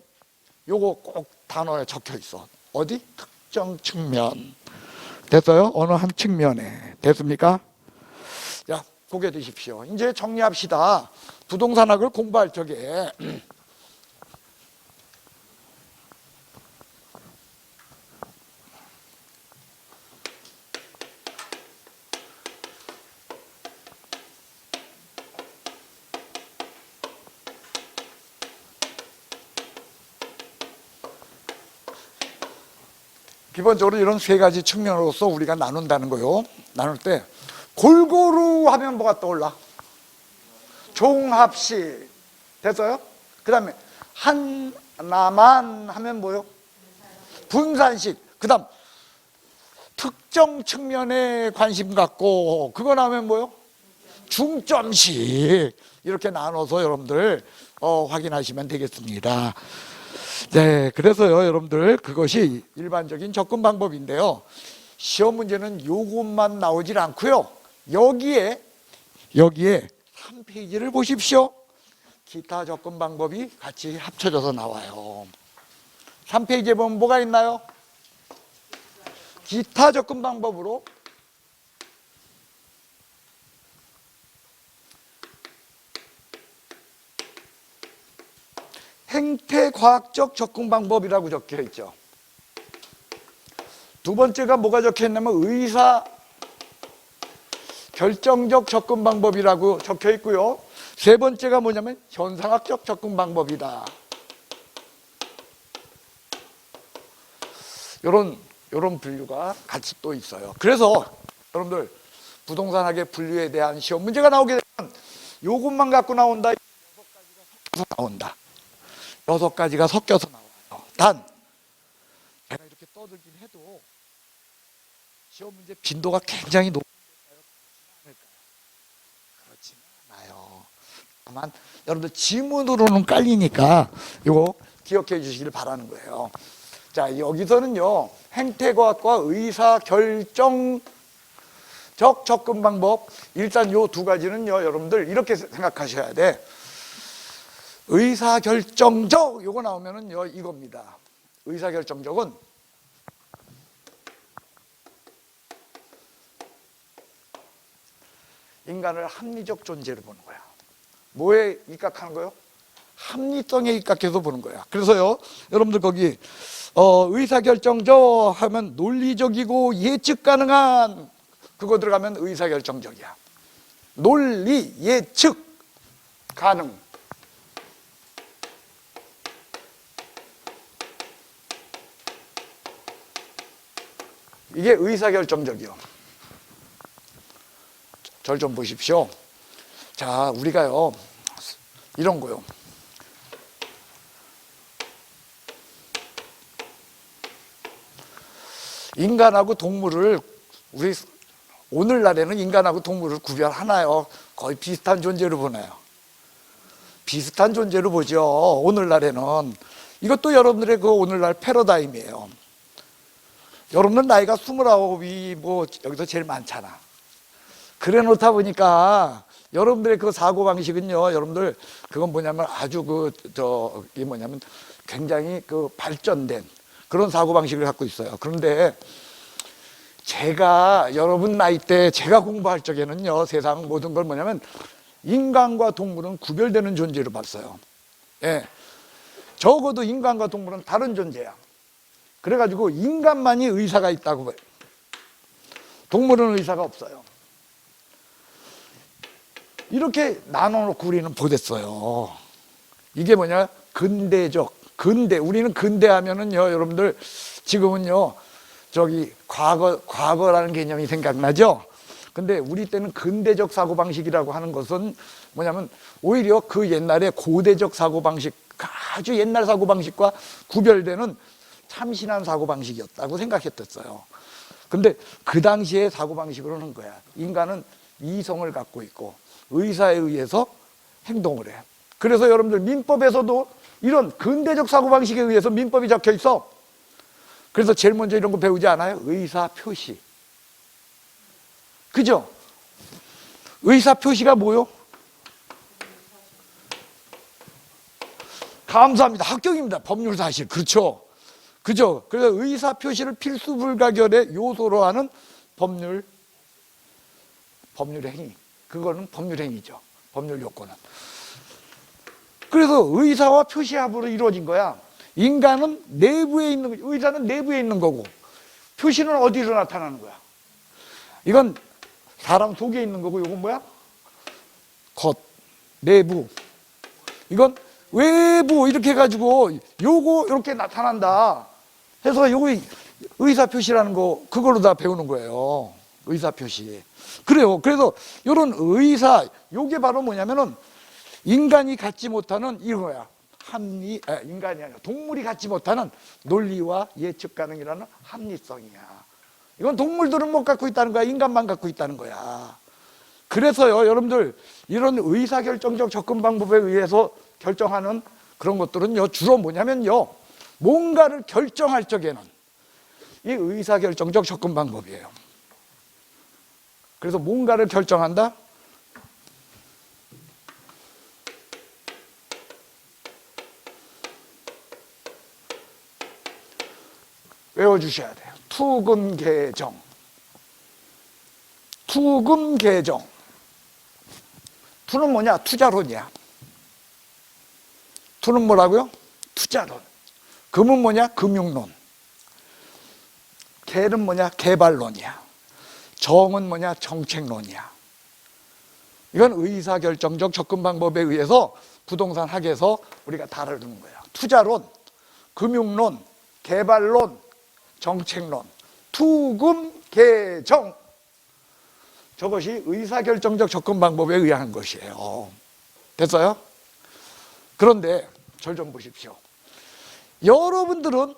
요거 꼭 단어에 적혀 있어. 어디? 특정 측면. 됐어요? 어느 한 측면에. 됐습니까? 자, 고개 드십시오. 이제 정리합시다. 부동산학을 공부할 적에 기본적으로 이런 세 가지 측면으로서 우리가 나눈다는 거요. 나눌 때 골고루 하면 뭐가 떠올라? 종합식. 됐어요? 그 다음에 하나만 하면 뭐요? 분산식. 그 다음 특정 측면에 관심 갖고, 그거 나오면 뭐요? 중점식. 이렇게 나눠서 여러분들 확인하시면 되겠습니다. 네, 그래서요, 여러분들, 그것이 일반적인 접근 방법인데요. 시험 문제는 요것만 나오질 않고요. 여기에 3페이지를 보십시오. 기타 접근 방법이 같이 합쳐져서 나와요. 3페이지에 보면 뭐가 있나요? 기타 접근 방법으로 행태과학적 접근 방법이라고 적혀 있죠. 두 번째가 뭐가 적혀 있냐면 결정적 접근 방법이라고 적혀 있고요. 세 번째가 뭐냐면 현상학적 접근 방법이다. 요런 분류가 같이 또 있어요. 그래서 여러분들 부동산학의 분류에 대한 시험 문제가 나오게 되면 요것만 갖고 나온다. 6가지가 섞여서 나온다. 6가지가 섞여서 나와요. 단 제가 이렇게 떠들긴 해도 시험 문제 빈도가 굉장히 높을까요? 그렇지는 않아요. 다만 여러분들 지문으로는 깔리니까 이거 기억해 주시길 바라는 거예요. 자, 여기서는요, 행태과학과 의사결정적 접근 방법, 일단 요 2가지는요, 여러분들 이렇게 생각하셔야 돼. 의사결정적 요거 나오면은요, 이겁니다. 의사결정적은 인간을 합리적 존재로 보는 거야. 뭐에 입각하는 거예요? 합리성에 입각해서 보는 거야. 그래서요, 여러분들 거기 의사결정적 하면 논리적이고 예측 가능한 그거 들어가면 의사결정적이야. 논리, 예측 가능. 이게 의사결정적이요. 절 좀 보십시오. 자, 우리가요, 이런 거요. 인간하고 동물을 우리 오늘날에는 인간하고 동물을 구별하나요? 거의 비슷한 존재로 보나요? 비슷한 존재로 보죠. 오늘날에는 이것도 여러분들의 그 오늘날 패러다임이에요. 여러분들 나이가 29이 뭐 여기서 제일 많잖아. 그래 놓다 보니까 여러분들의 그 사고방식은요, 여러분들 그건 뭐냐면 아주 이게 뭐냐면 굉장히 그 발전된 그런 사고방식을 갖고 있어요. 그런데 제가 여러분 나이 때 제가 공부할 적에는요, 세상 모든 걸 뭐냐면 인간과 동물은 구별되는 존재로 봤어요. 예, 적어도 인간과 동물은 다른 존재야. 그래가지고 인간만이 의사가 있다고 봐요. 동물은 의사가 없어요. 이렇게 나눠놓고 우리는 보댔어요. 이게 뭐냐? 우리는 근대하면은요, 여러분들 지금은요, 과거라는 개념이 생각나죠? 근데 우리 때는 근대적 사고방식이라고 하는 것은 뭐냐면 오히려 그 옛날에 고대적 사고방식, 아주 옛날 사고방식과 구별되는 참신한 사고방식이었다고 생각했었어요. 근데 그 당시의 사고방식으로는 거야. 인간은 이성을 갖고 있고 의사에 의해서 행동을 해. 그래서 여러분들 민법에서도 이런 근대적 사고방식에 의해서 민법이 적혀 있어. 그래서 제일 먼저 이런 거 배우지 않아요? 의사표시. 그죠? 의사표시가 뭐요? 감사합니다. 합격입니다. 법률사실. 그렇죠? 그죠? 그래서 의사표시를 필수 불가결의 요소로 하는 법률 행위. 그거는 법률 행위죠. 법률 요건은. 그래서 의사와 표시합으로 이루어진 거야. 인간은 내부에 있는, 의사는 내부에 있는 거고, 표시는 어디로 나타나는 거야? 이건 사람 속에 있는 거고, 이건 뭐야? 겉, 내부. 이건 외부, 이렇게 해가지고, 요거, 이렇게 나타난다. 해서 요거 의사표시라는 거, 그걸로 다 배우는 거예요. 의사표시. 그래요. 그래서 요런 요게 바로 뭐냐면은, 인간이 갖지 못하는 이거야. 인간이 아니라 동물이 갖지 못하는 논리와 예측 가능이라는 합리성이야. 이건 동물들은 못 갖고 있다는 거야. 인간만 갖고 있다는 거야. 그래서요, 여러분들 이런 의사결정적 접근 방법에 의해서 결정하는 그런 것들은요, 주로 뭐냐면요, 뭔가를 결정할 적에는 이 의사결정적 접근 방법이에요. 그래서 뭔가를 결정한다? 외워주셔야 돼요. 투금계정. 투금계정. 투는 뭐냐? 투자론이야. 투는 뭐라고요? 투자론. 금은 뭐냐? 금융론. 계는 뭐냐? 개발론이야. 정은 뭐냐? 정책론이야. 이건 의사결정적 접근 방법에 의해서 부동산 학에서 우리가 다루는 거예요. 투자론, 금융론, 개발론, 정책론, 투금, 개정. 저것이 의사결정적 접근 방법에 의한 것이에요. 됐어요? 그런데 절 좀 보십시오. 여러분들은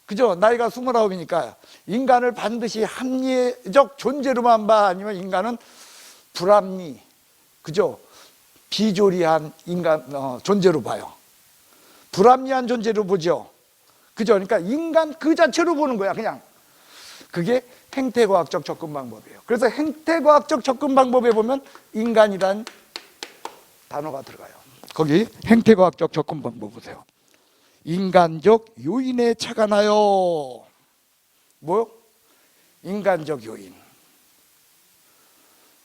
그죠? 나이가 29이니까 인간을 반드시 합리적 존재로만 봐? 아니면 인간은 불합리, 그죠? 비조리한 인간 존재로 봐요. 불합리한 존재로 보죠. 그죠? 그러니까 인간 그 자체로 보는 거야, 그냥. 그게 행태과학적 접근 방법이에요. 그래서 행태과학적 접근 방법에 보면 인간이란 단어가 들어가요. 거기 행태과학적 접근 방법 보세요. 인간적 요인에 착안하여. 뭐요? 인간적 요인.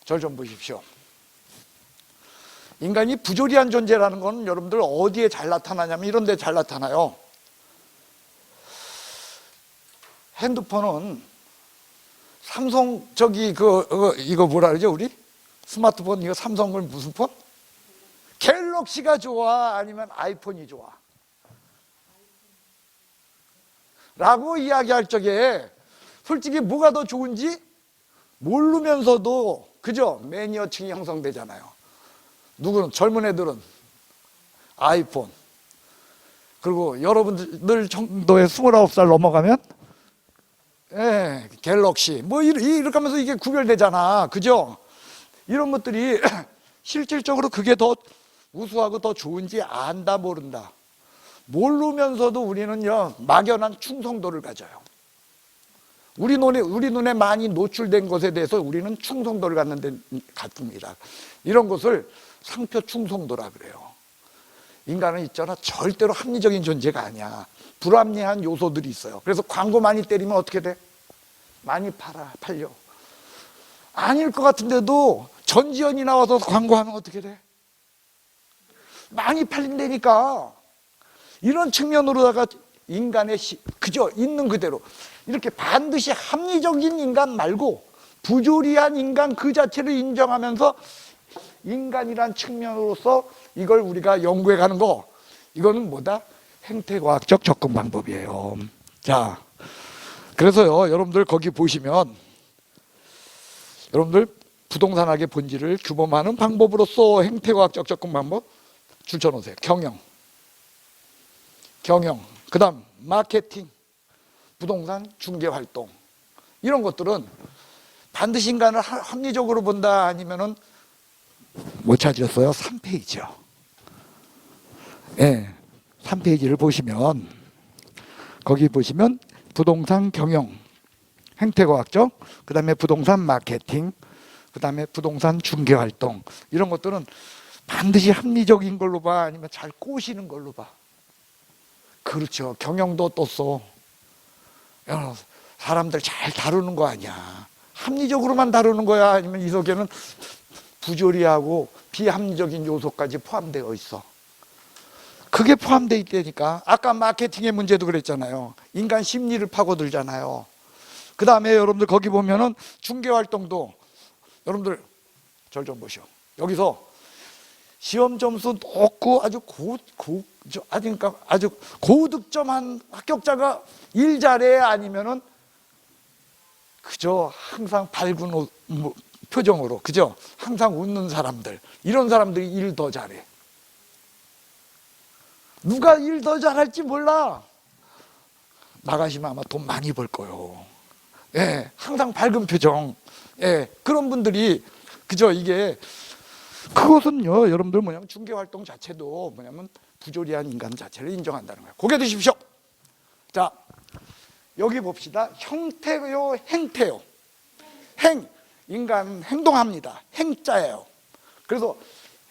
절 좀 보십시오. 인간이 부조리한 존재라는 건 여러분들 어디에 잘 나타나냐면 이런 데 잘 나타나요. 핸드폰은 삼성 이거 뭐라 그러죠 우리? 스마트폰 이거 삼성 건 무슨 폰? 갤럭시가 좋아 아니면 아이폰이 좋아? 라고 이야기할 적에 솔직히 뭐가 더 좋은지 모르면서도 그죠? 매니어층이 형성되잖아요. 누구는 젊은 애들은 아이폰, 그리고 여러분들 정도의 29살 넘어가면 갤럭시 뭐 이렇게 하면서 이게 구별되잖아. 그죠? 이런 것들이 실질적으로 그게 더 우수하고 더 좋은지 안다 모른다. 모르면서도 우리는요 막연한 충성도를 가져요. 우리 눈에 많이 노출된 것에 대해서 우리는 충성도를 갖습니다. 이런 것을 상표 충성도라 그래요. 인간은 있잖아 절대로 합리적인 존재가 아니야. 불합리한 요소들이 있어요. 그래서 광고 많이 때리면 어떻게 돼? 많이 팔려. 아닐 것 같은데도 전지현이 나와서 광고하면 어떻게 돼? 많이 팔린다니까. 이런 측면으로다가 인간의 그저 있는 그대로 이렇게 반드시 합리적인 인간 말고 부조리한 인간 그 자체를 인정하면서 인간이란 측면으로서 이걸 우리가 연구해 가는 거, 이거는 뭐다? 행태과학적 접근 방법이에요. 자, 그래서요 여러분들 거기 보시면 여러분들 부동산학의 본질을 규범하는 방법으로서 행태과학적 접근 방법 줄쳐놓으세요. 경영, 그 다음 마케팅, 부동산 중개활동, 이런 것들은 반드시 인간을 합리적으로 본다 아니면은 못 찾으셨어요? 3페이지요. 예, 3페이지를 보시면 거기 보시면 부동산 경영, 행태과학적, 그 다음에 부동산 마케팅, 그 다음에 부동산 중개활동, 이런 것들은 반드시 합리적인 걸로 봐 아니면 잘 꼬시는 걸로 봐? 그렇죠. 경영도 떴어. 사람들 잘 다루는 거 아니야. 합리적으로만 다루는 거야 아니면 이 속에는 부조리하고 비합리적인 요소까지 포함되어 있어. 그게 포함되어 있다니까. 아까 마케팅의 문제도 그랬잖아요. 인간 심리를 파고들잖아요. 그 다음에 여러분들 거기 보면은 중개활동도 여러분들 절 좀 보시오. 여기서 시험 점수 높고 아주 고득점한 합격자가 일 잘해 아니면은 그저 항상 밝은 표정으로 그죠? 항상 웃는 사람들, 이런 사람들이 일 더 잘해. 누가 일 더 잘할지 몰라. 나가시면 아마 돈 많이 벌 거요. 예, 항상 밝은 표정. 예, 그런 분들이 그죠? 이게 그것은요, 여러분들 뭐냐면 중개활동 자체도 뭐냐면 부조리한 인간 자체를 인정한다는 거예요. 고개 드십시오. 자, 여기 봅시다. 형태요, 행태요. 인간 행동합니다. 행자예요. 그래서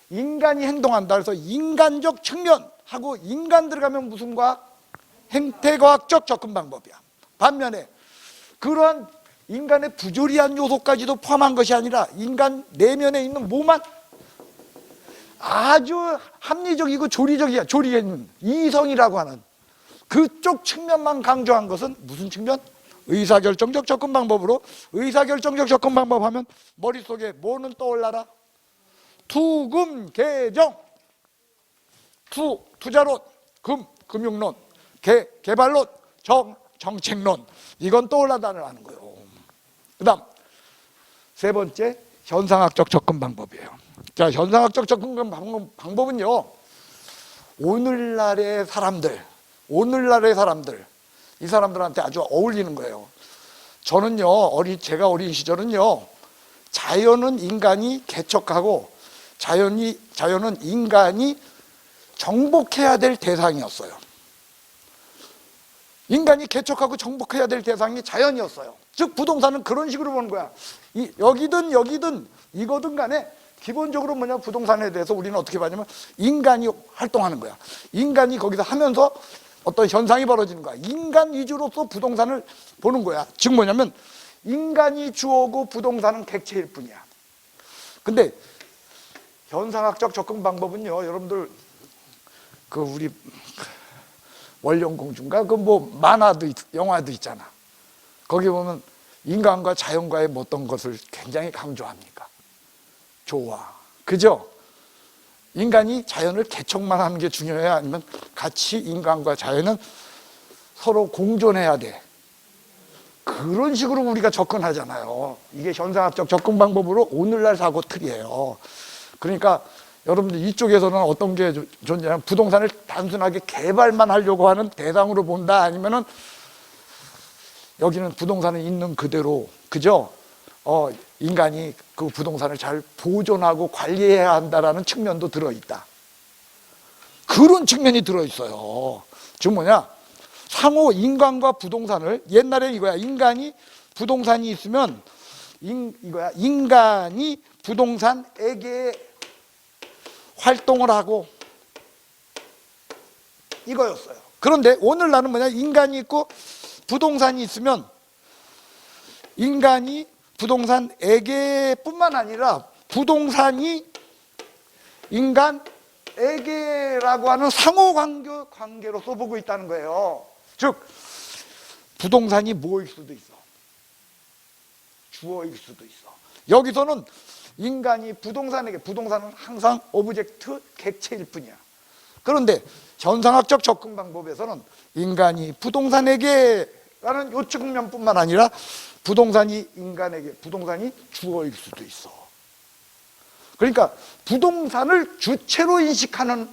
인간이 행동한다. 그래서 인간적 측면하고 인간 들어가면 무슨 과학? 행태과학적 접근 방법이야. 반면에 그러한 인간의 부조리한 요소까지도 포함한 것이 아니라 인간 내면에 있는 뭐만 아주 합리적이고 조리적이야. 조리에 있는 이성이라고 하는 그쪽 측면만 강조한 것은 무슨 측면? 의사결정적 접근 방법으로. 의사결정적 접근 방법 하면 머릿속에 뭐는 떠올라라? 투금 개정. 투자론, 금융론, 개발론, 정책론. 이건 떠올라다니는 거예요. 그 다음 세 번째, 현상학적 접근 방법이에요. 자, 현상학적 접근 방법은요, 오늘날의 사람들, 이 사람들한테 아주 어울리는 거예요. 저는요, 제가 어린 시절은요, 자연은 인간이 개척하고 자연은 인간이 정복해야 될 대상이었어요. 인간이 개척하고 정복해야 될 대상이 자연이었어요. 즉 부동산은 그런 식으로 보는 거야. 여기든 이거든 간에 기본적으로 뭐냐, 부동산에 대해서 우리는 어떻게 봐냐면 인간이 활동하는 거야. 인간이 거기서 하면서 어떤 현상이 벌어지는 거야. 인간 위주로서 부동산을 보는 거야. 즉 뭐냐면 인간이 주어고 부동산은 객체일 뿐이야. 근데 현상학적 접근 방법은요, 여러분들 그 우리 원령공주인가 그 뭐 만화도 영화도 있잖아. 거기 보면 인간과 자연과의 어떤 것을 굉장히 강조합니까? 좋아, 그죠? 인간이 자연을 개척만 하는 게 중요해요? 아니면 같이 인간과 자연은 서로 공존해야 돼? 그런 식으로 우리가 접근하잖아요. 이게 현상학적 접근 방법으로 오늘날 사고 틀이에요. 그러니까 여러분들 이쪽에서는 어떤 게 존재하면 부동산을 단순하게 개발만 하려고 하는 대상으로 본다, 아니면은 여기는 부동산은 있는 그대로, 그죠? 인간이 그 부동산을 잘 보존하고 관리해야 한다라는 측면도 들어있다. 그런 측면이 들어있어요. 즉 뭐냐, 상호 인간과 부동산을, 옛날에 이거야, 인간이 부동산이 있으면 인간이 부동산에게 활동을 하고 이거였어요. 그런데 오늘날은 뭐냐, 인간이 있고 부동산이 있으면 인간이 부동산에게 뿐만 아니라 부동산이 인간에게라고 하는 상호관계로서 보고 있다는 거예요. 즉 부동산이 뭐일 수도 있어, 주어일 수도 있어. 여기서는 인간이 부동산에게, 부동산은 항상 오브젝트, 객체일 뿐이야. 그런데 현상학적 접근 방법에서는 인간이 부동산에게라는 요 측면뿐만 아니라 부동산이 인간에게, 부동산이 주어일 수도 있어. 그러니까 부동산을 주체로 인식하는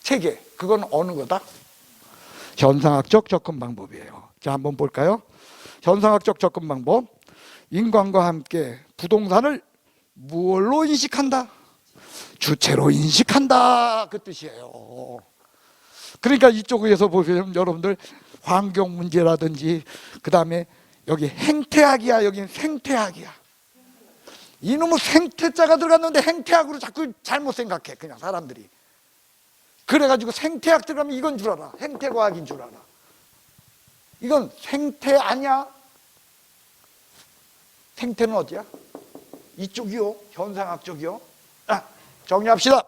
체계, 그건 어느 거다? 현상학적 접근 방법이에요. 자, 한번 볼까요? 현상학적 접근 방법. 인간과 함께 부동산을 무엇로 인식한다? 주체로 인식한다, 그 뜻이에요. 그러니까 이쪽에서 보시면 여러분들 환경 문제라든지, 그 다음에 여기 행태학이야, 여기는 생태학이야. 이놈의 생태자가 들어갔는데 행태학으로 자꾸 잘못 생각해, 그냥 사람들이. 그래가지고 생태학 들어가면 이건 줄 알아, 행태과학인 줄 알아. 이건 생태 아니야. 생태는 어디야? 이쪽이요, 현상학적이요. 정리합시다.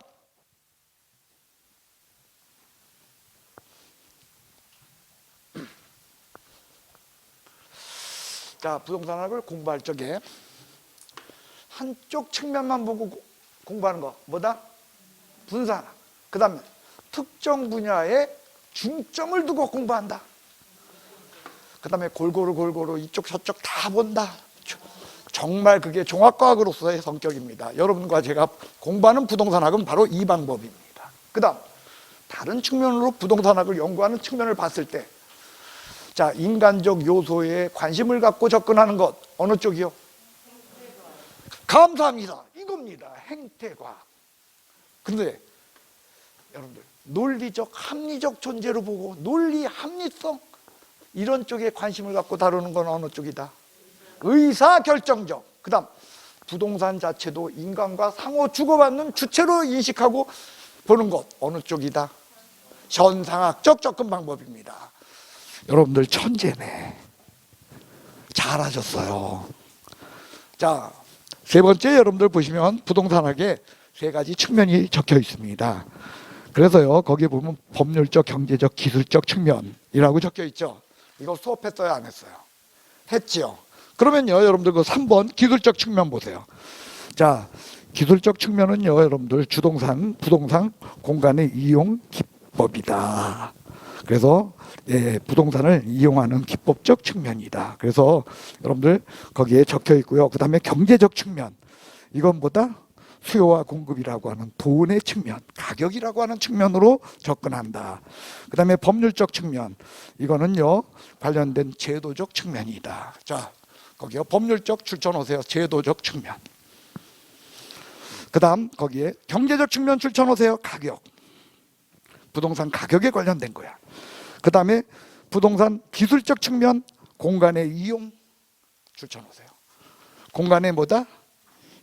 자, 부동산학을 공부할 적에 한쪽 측면만 보고 공부하는 거 뭐다? 분산학. 그 다음에 특정 분야에 중점을 두고 공부한다. 그 다음에 골고루 이쪽 저쪽 다 본다. 정말 그게 종합과학으로서의 성격입니다. 여러분과 제가 공부하는 부동산학은 바로 이 방법입니다. 그 다음 다른 측면으로 부동산학을 연구하는 측면을 봤을 때, 자, 인간적 요소에 관심을 갖고 접근하는 것, 어느 쪽이요? 감사합니다, 이겁니다. 행태과학. 근데 여러분들 논리적, 합리적 존재로 보고 논리, 합리성 이런 쪽에 관심을 갖고 다루는 건 어느 쪽이다? 의사결정적. 그 다음 부동산 자체도 인간과 상호 주고받는 주체로 인식하고 보는 것, 어느 쪽이다? 현상학적 접근 방법입니다. 여러분들 천재네, 잘하셨어요. 자, 세 번째, 여러분들 보시면 부동산학에 세 가지 측면이 적혀 있습니다. 그래서요, 거기 보면 법률적, 경제적, 기술적 측면이라고 적혀 있죠. 이거 수업했어요, 안 했어요? 했지요. 그러면요, 여러분들 그 3번 기술적 측면 보세요. 자, 기술적 측면은요, 여러분들 주동산, 부동산 공간의 이용 기법이다. 그래서 부동산을 이용하는 기법적 측면이다. 그래서 여러분들 거기에 적혀 있고요. 그 다음에 경제적 측면, 이건 뭐다? 수요와 공급이라고 하는 돈의 측면, 가격이라고 하는 측면으로 접근한다. 그 다음에 법률적 측면, 이거는요 관련된 제도적 측면이다. 자, 거기요 법률적 줄쳐놓으세요. 제도적 측면. 그 다음 거기에 경제적 측면 줄쳐놓으세요. 가격, 부동산 가격에 관련된 거야. 그 다음에 부동산 기술적 측면, 공간의 이용 줄쳐놓으세요. 공간의 뭐다?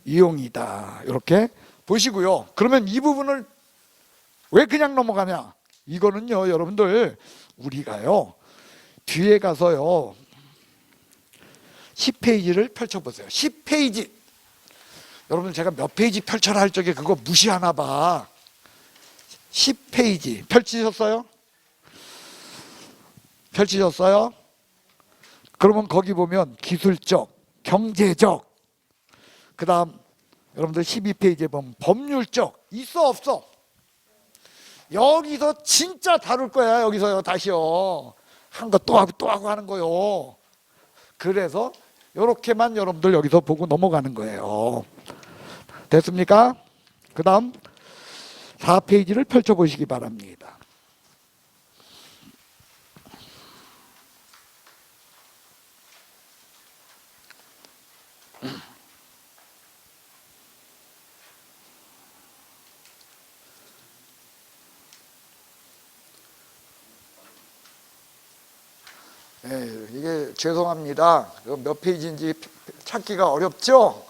이용이다. 이렇게 보시고요. 그러면 이 부분을 왜 그냥 넘어가냐? 이거는요 여러분들 우리가요 뒤에 가서요 10페이지를 펼쳐보세요. 10페이지. 여러분 제가 몇 페이지 펼쳐라 할 적에 그거 무시하나 봐. 10페이지 펼치셨어요? 펼치셨어요? 그러면 거기 보면 기술적, 경제적, 그 다음 여러분들 12페이지에 보면 법률적, 있어 없어? 여기서 진짜 다룰 거야. 여기서요 다시요 한 거 또 하고 또 하고 하는 거요. 그래서 이렇게만 여러분들 여기서 보고 넘어가는 거예요. 됐습니까? 그 다음 4페이지를 펼쳐보시기 바랍니다. 이게 죄송합니다. 몇 페이지인지 찾기가 어렵죠?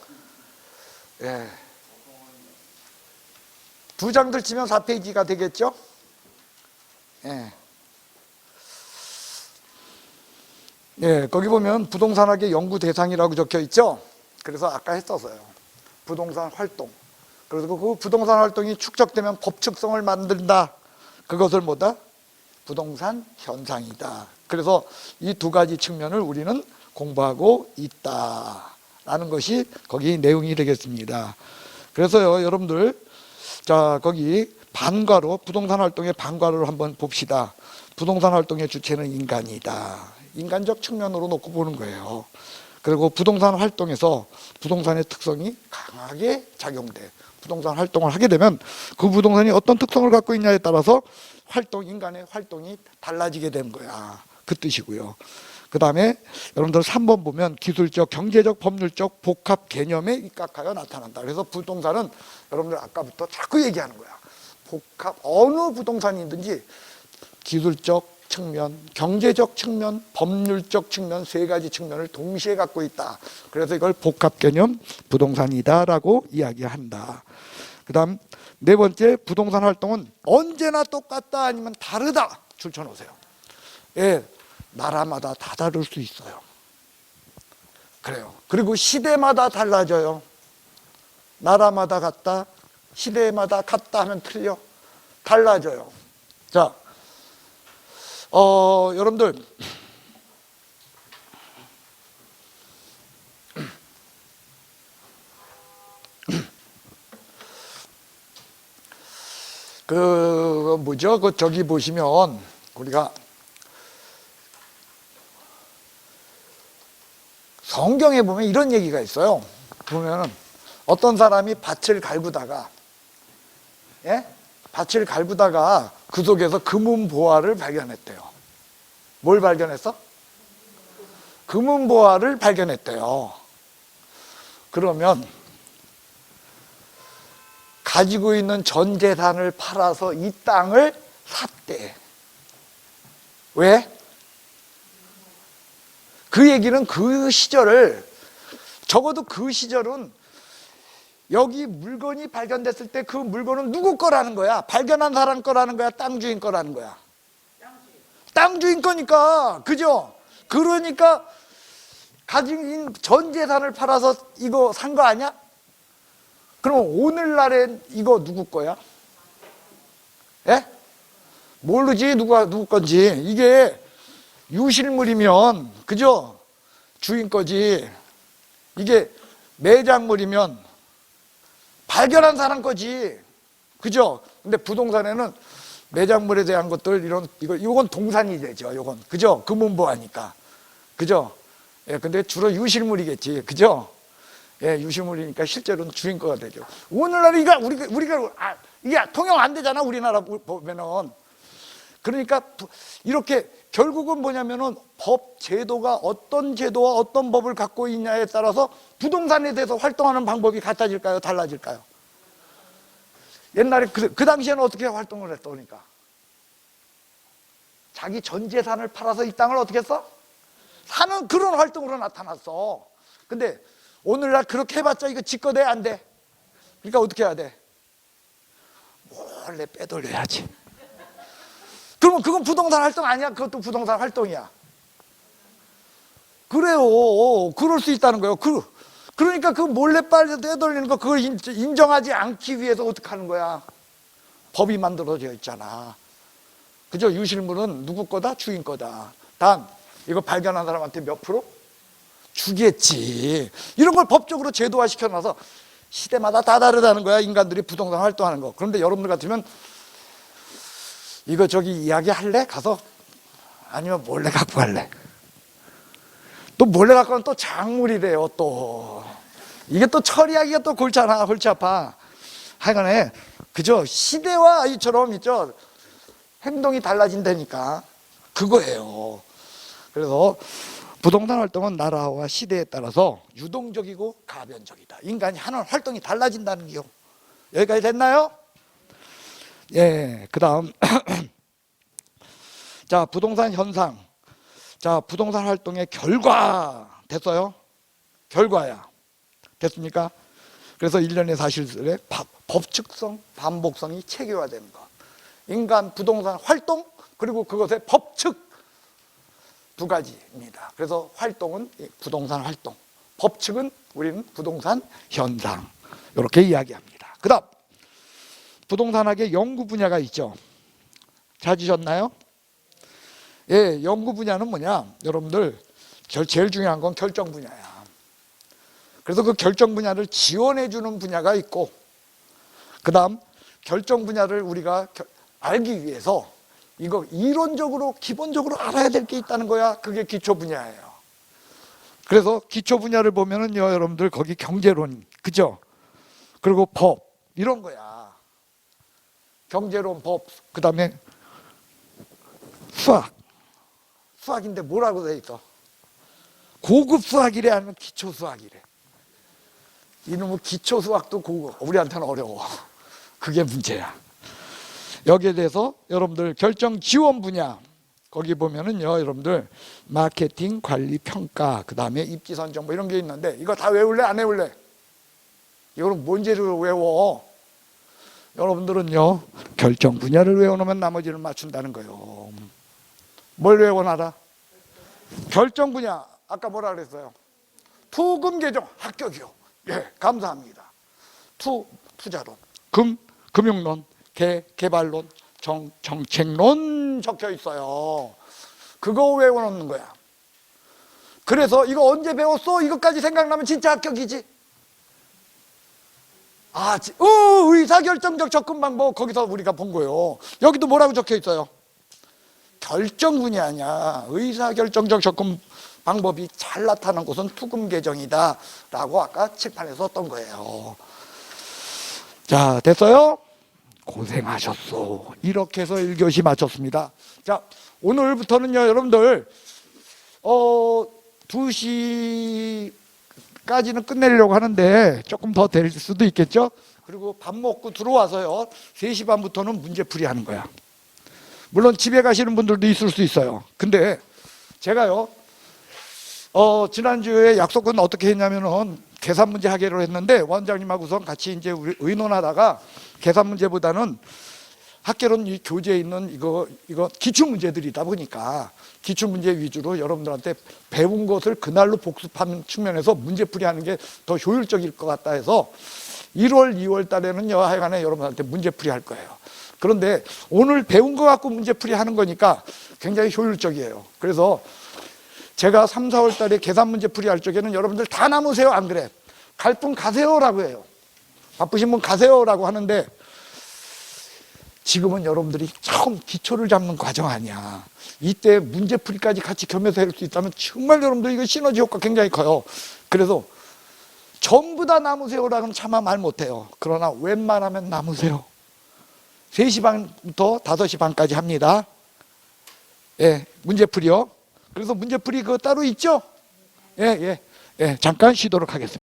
두 장들 치면 4페이지가 되겠죠? 거기 보면 부동산학의 연구 대상이라고 적혀 있죠? 그래서 아까 했었어요. 부동산 활동. 그래서 그 부동산 활동이 축적되면 법칙성을 만든다. 그것을 뭐다? 부동산 현상이다. 그래서 이 두 가지 측면을 우리는 공부하고 있다라는 것이 거기 내용이 되겠습니다. 그래서요, 여러분들, 자, 거기 반과로, 부동산 활동의 반과를 한번 봅시다. 부동산 활동의 주체는 인간이다. 인간적 측면으로 놓고 보는 거예요. 그리고 부동산 활동에서 부동산의 특성이 강하게 작용돼. 부동산 활동을 하게 되면 그 부동산이 어떤 특성을 갖고 있냐에 따라서 인간의 활동이 달라지게 되는 거야. 그 뜻이고요. 그 다음에 여러분들 3번 보면 기술적, 경제적, 법률적 복합 개념에 입각하여 나타난다. 그래서 부동산은 여러분들 아까부터 자꾸 얘기하는 거야. 복합, 어느 부동산이든지 기술적 측면, 경제적 측면, 법률적 측면, 세 가지 측면을 동시에 갖고 있다. 그래서 이걸 복합 개념 부동산이다라고 이야기한다. 그 다음 네 번째, 부동산 활동은 언제나 똑같다 아니면 다르다. 줄쳐놓으세요. 나라마다 다 다를 수 있어요. 그래요. 그리고 시대마다 달라져요. 나라마다 같다, 시대마다 같다 하면 틀려. 달라져요. 자, 여러분들 저기 보시면 우리가 성경에 보면 이런 얘기가 있어요. 보면은 어떤 사람이 밭을 갈구다가 그 속에서 금은보화를 발견했대요. 뭘 발견했어? 금은보화를 발견했대요. 그러면 가지고 있는 전 재산을 팔아서 이 땅을 샀대. 왜? 그 얘기는 그 시절을, 적어도 그 시절은 여기 물건이 발견됐을 때 그 물건은 누구 거라는 거야? 발견한 사람 거라는 거야? 땅 주인 거라는 거야? 땅 주인 거니까. 그죠? 그러니까 가진 전 재산을 팔아서 이거 산 거 아니야? 그럼 오늘날엔 이거 누구 거야? 모르지 누구 건지. 이게 유실물이면 그죠? 주인 거지. 이게 매장물이면 발견한 사람 거지. 그죠? 근데 부동산에는 매장물에 대한 것들, 이건 동산이 되죠. 이건. 그죠? 금은보하니까. 그죠? 예, 근데 주로 유실물이겠지. 그죠? 예, 유실물이니까 실제로는 주인거가 되죠. 오늘날 이게 통용 안 되잖아. 우리나라 보면은. 그러니까 이렇게 결국은 뭐냐면은 법 제도가 어떤 제도와 어떤 법을 갖고 있냐에 따라서 부동산에 대해서 활동하는 방법이 같아질까요? 달라질까요? 옛날에 그 당시에는 어떻게 활동을 했더니까 자기 전 재산을 팔아서 이 땅을 어떻게 했어? 사는 그런 활동으로 나타났어. 근데 오늘날 그렇게 해봤자 이거 직거돼 안 돼. 그러니까 어떻게 해야 돼? 몰래 빼돌려야지. 그러면 그건 부동산 활동 아니야? 그것도 부동산 활동이야. 그래요. 그럴 수 있다는 거예요. 그러니까 그 몰래 빼돌리는 거 그걸 인정하지 않기 위해서 어떻게 하는 거야? 법이 만들어져 있잖아. 그죠? 유실물은 누구 거다? 주인 거다. 단 이거 발견한 사람한테 몇 프로? 주겠지. 이런 걸 법적으로 제도화 시켜놔서 시대마다 다 다르다는 거야. 인간들이 부동산 활동하는 거. 그런데 여러분들 같으면 이거 저기 이야기 할래? 가서? 아니면 몰래 갖고 갈래? 또 몰래 갖고 가면 또 작물이래요. 또 이게 또 처리하기가 또 골치 아파. 하여간에 그죠? 시대와 이처럼 있죠. 행동이 달라진다니까 그거예요. 그래서 부동산 활동은 나라와 시대에 따라서 유동적이고 가변적이다. 인간이 하는 활동이 달라진다는 게요. 여기까지 됐나요? 예, 그 다음 자, 부동산 현상. 자, 부동산 활동의 결과 됐어요? 결과야. 됐습니까? 그래서 일련의 사실들의 법칙성, 반복성이 체계화되는 것. 인간 부동산 활동 그리고 그것의 법칙 두 가지입니다. 그래서 활동은 부동산 활동, 법칙은 우리는 부동산 현상. 이렇게 이야기합니다. 그 다음 부동산학의 연구 분야가 있죠. 찾으셨나요? 예, 연구 분야는 뭐냐? 여러분들 제일 중요한 건 결정 분야야. 그래서 그 결정 분야를 지원해 주는 분야가 있고 그 다음 결정 분야를 우리가 알기 위해서 이거 이론적으로 기본적으로 알아야 될 게 있다는 거야. 그게 기초 분야예요. 그래서 기초 분야를 보면은요, 여러분들 거기 경제론, 그죠? 그리고 법 이런 거야. 경제론, 법, 그 다음에 수학인데 뭐라고 돼 있어? 고급 수학이래 아니면 기초 수학이래? 이놈의 기초 수학도 고급, 우리한테는 어려워. 그게 문제야. 여기에 대해서 여러분들 결정 지원 분야 거기 보면은요, 여러분들 마케팅, 관리, 평가, 그 다음에 입지 선정 뭐 이런 게 있는데 이거 다 외울래? 안 외울래? 이거는 뭔지를 외워. 여러분들은요 결정 분야를 외워놓으면 나머지를 맞춘다는 거예요. 뭘 외워놔라? 결정 분야. 아까 뭐라 그랬어요? 투금 개정 합격이요. 예, 감사합니다. 투자론, 금융론, 개발론, 정책론 적혀 있어요. 그거 외워놓는 거야. 그래서 이거 언제 배웠어? 이것까지 생각나면 진짜 합격이지. 의사결정적 접근 방법 거기서 우리가 본 거예요. 여기도 뭐라고 적혀 있어요? 결정 분야냐. 의사결정적 접근 방법이 잘 나타난 곳은 투금 개정이다 라고 아까 칠판에 썼던 거예요. 자, 됐어요? 고생하셨소. 이렇게 해서 1교시 마쳤습니다. 자, 오늘부터는요 여러분들 2시까지는 끝내려고 하는데 조금 더 될 수도 있겠죠. 그리고 밥 먹고 들어와서요 3시 반부터는 문제풀이 하는 거야. 물론 집에 가시는 분들도 있을 수 있어요. 근데 제가요 지난주에 약속은 어떻게 했냐면은 계산 문제 하기로 했는데 원장님하고선 같이 이제 우리 의논하다가 계산 문제보다는 학계론 이 교재에 있는 이거 기출 문제들이다 보니까 기출 문제 위주로 여러분들한테 배운 것을 그날로 복습하는 측면에서 문제풀이 하는 게 더 효율적일 것 같다 해서 1월, 2월 달에는요 하여간에 여러분한테 문제풀이 할 거예요. 그런데 오늘 배운 거 갖고 문제풀이 하는 거니까 굉장히 효율적이에요. 그래서 제가 3, 4월 달에 계산 문제풀이 할 적에는 여러분들 다 남으세요. 안 그래? 갈 분 가세요라고 해요. 바쁘신 분 가세요라고 하는데 지금은 여러분들이 처음 기초를 잡는 과정 아니야. 이때 문제풀이까지 같이 겸해서 할 수 있다면 정말 여러분들 이거 시너지 효과 굉장히 커요. 그래서 전부 다 남으세요라고는 차마 말 못해요. 그러나 웬만하면 남으세요. 3시 반부터 5시 반까지 합니다. 예, 문제풀이요. 그래서 문제풀이 그거 따로 있죠? 예, 잠깐 쉬도록 하겠습니다.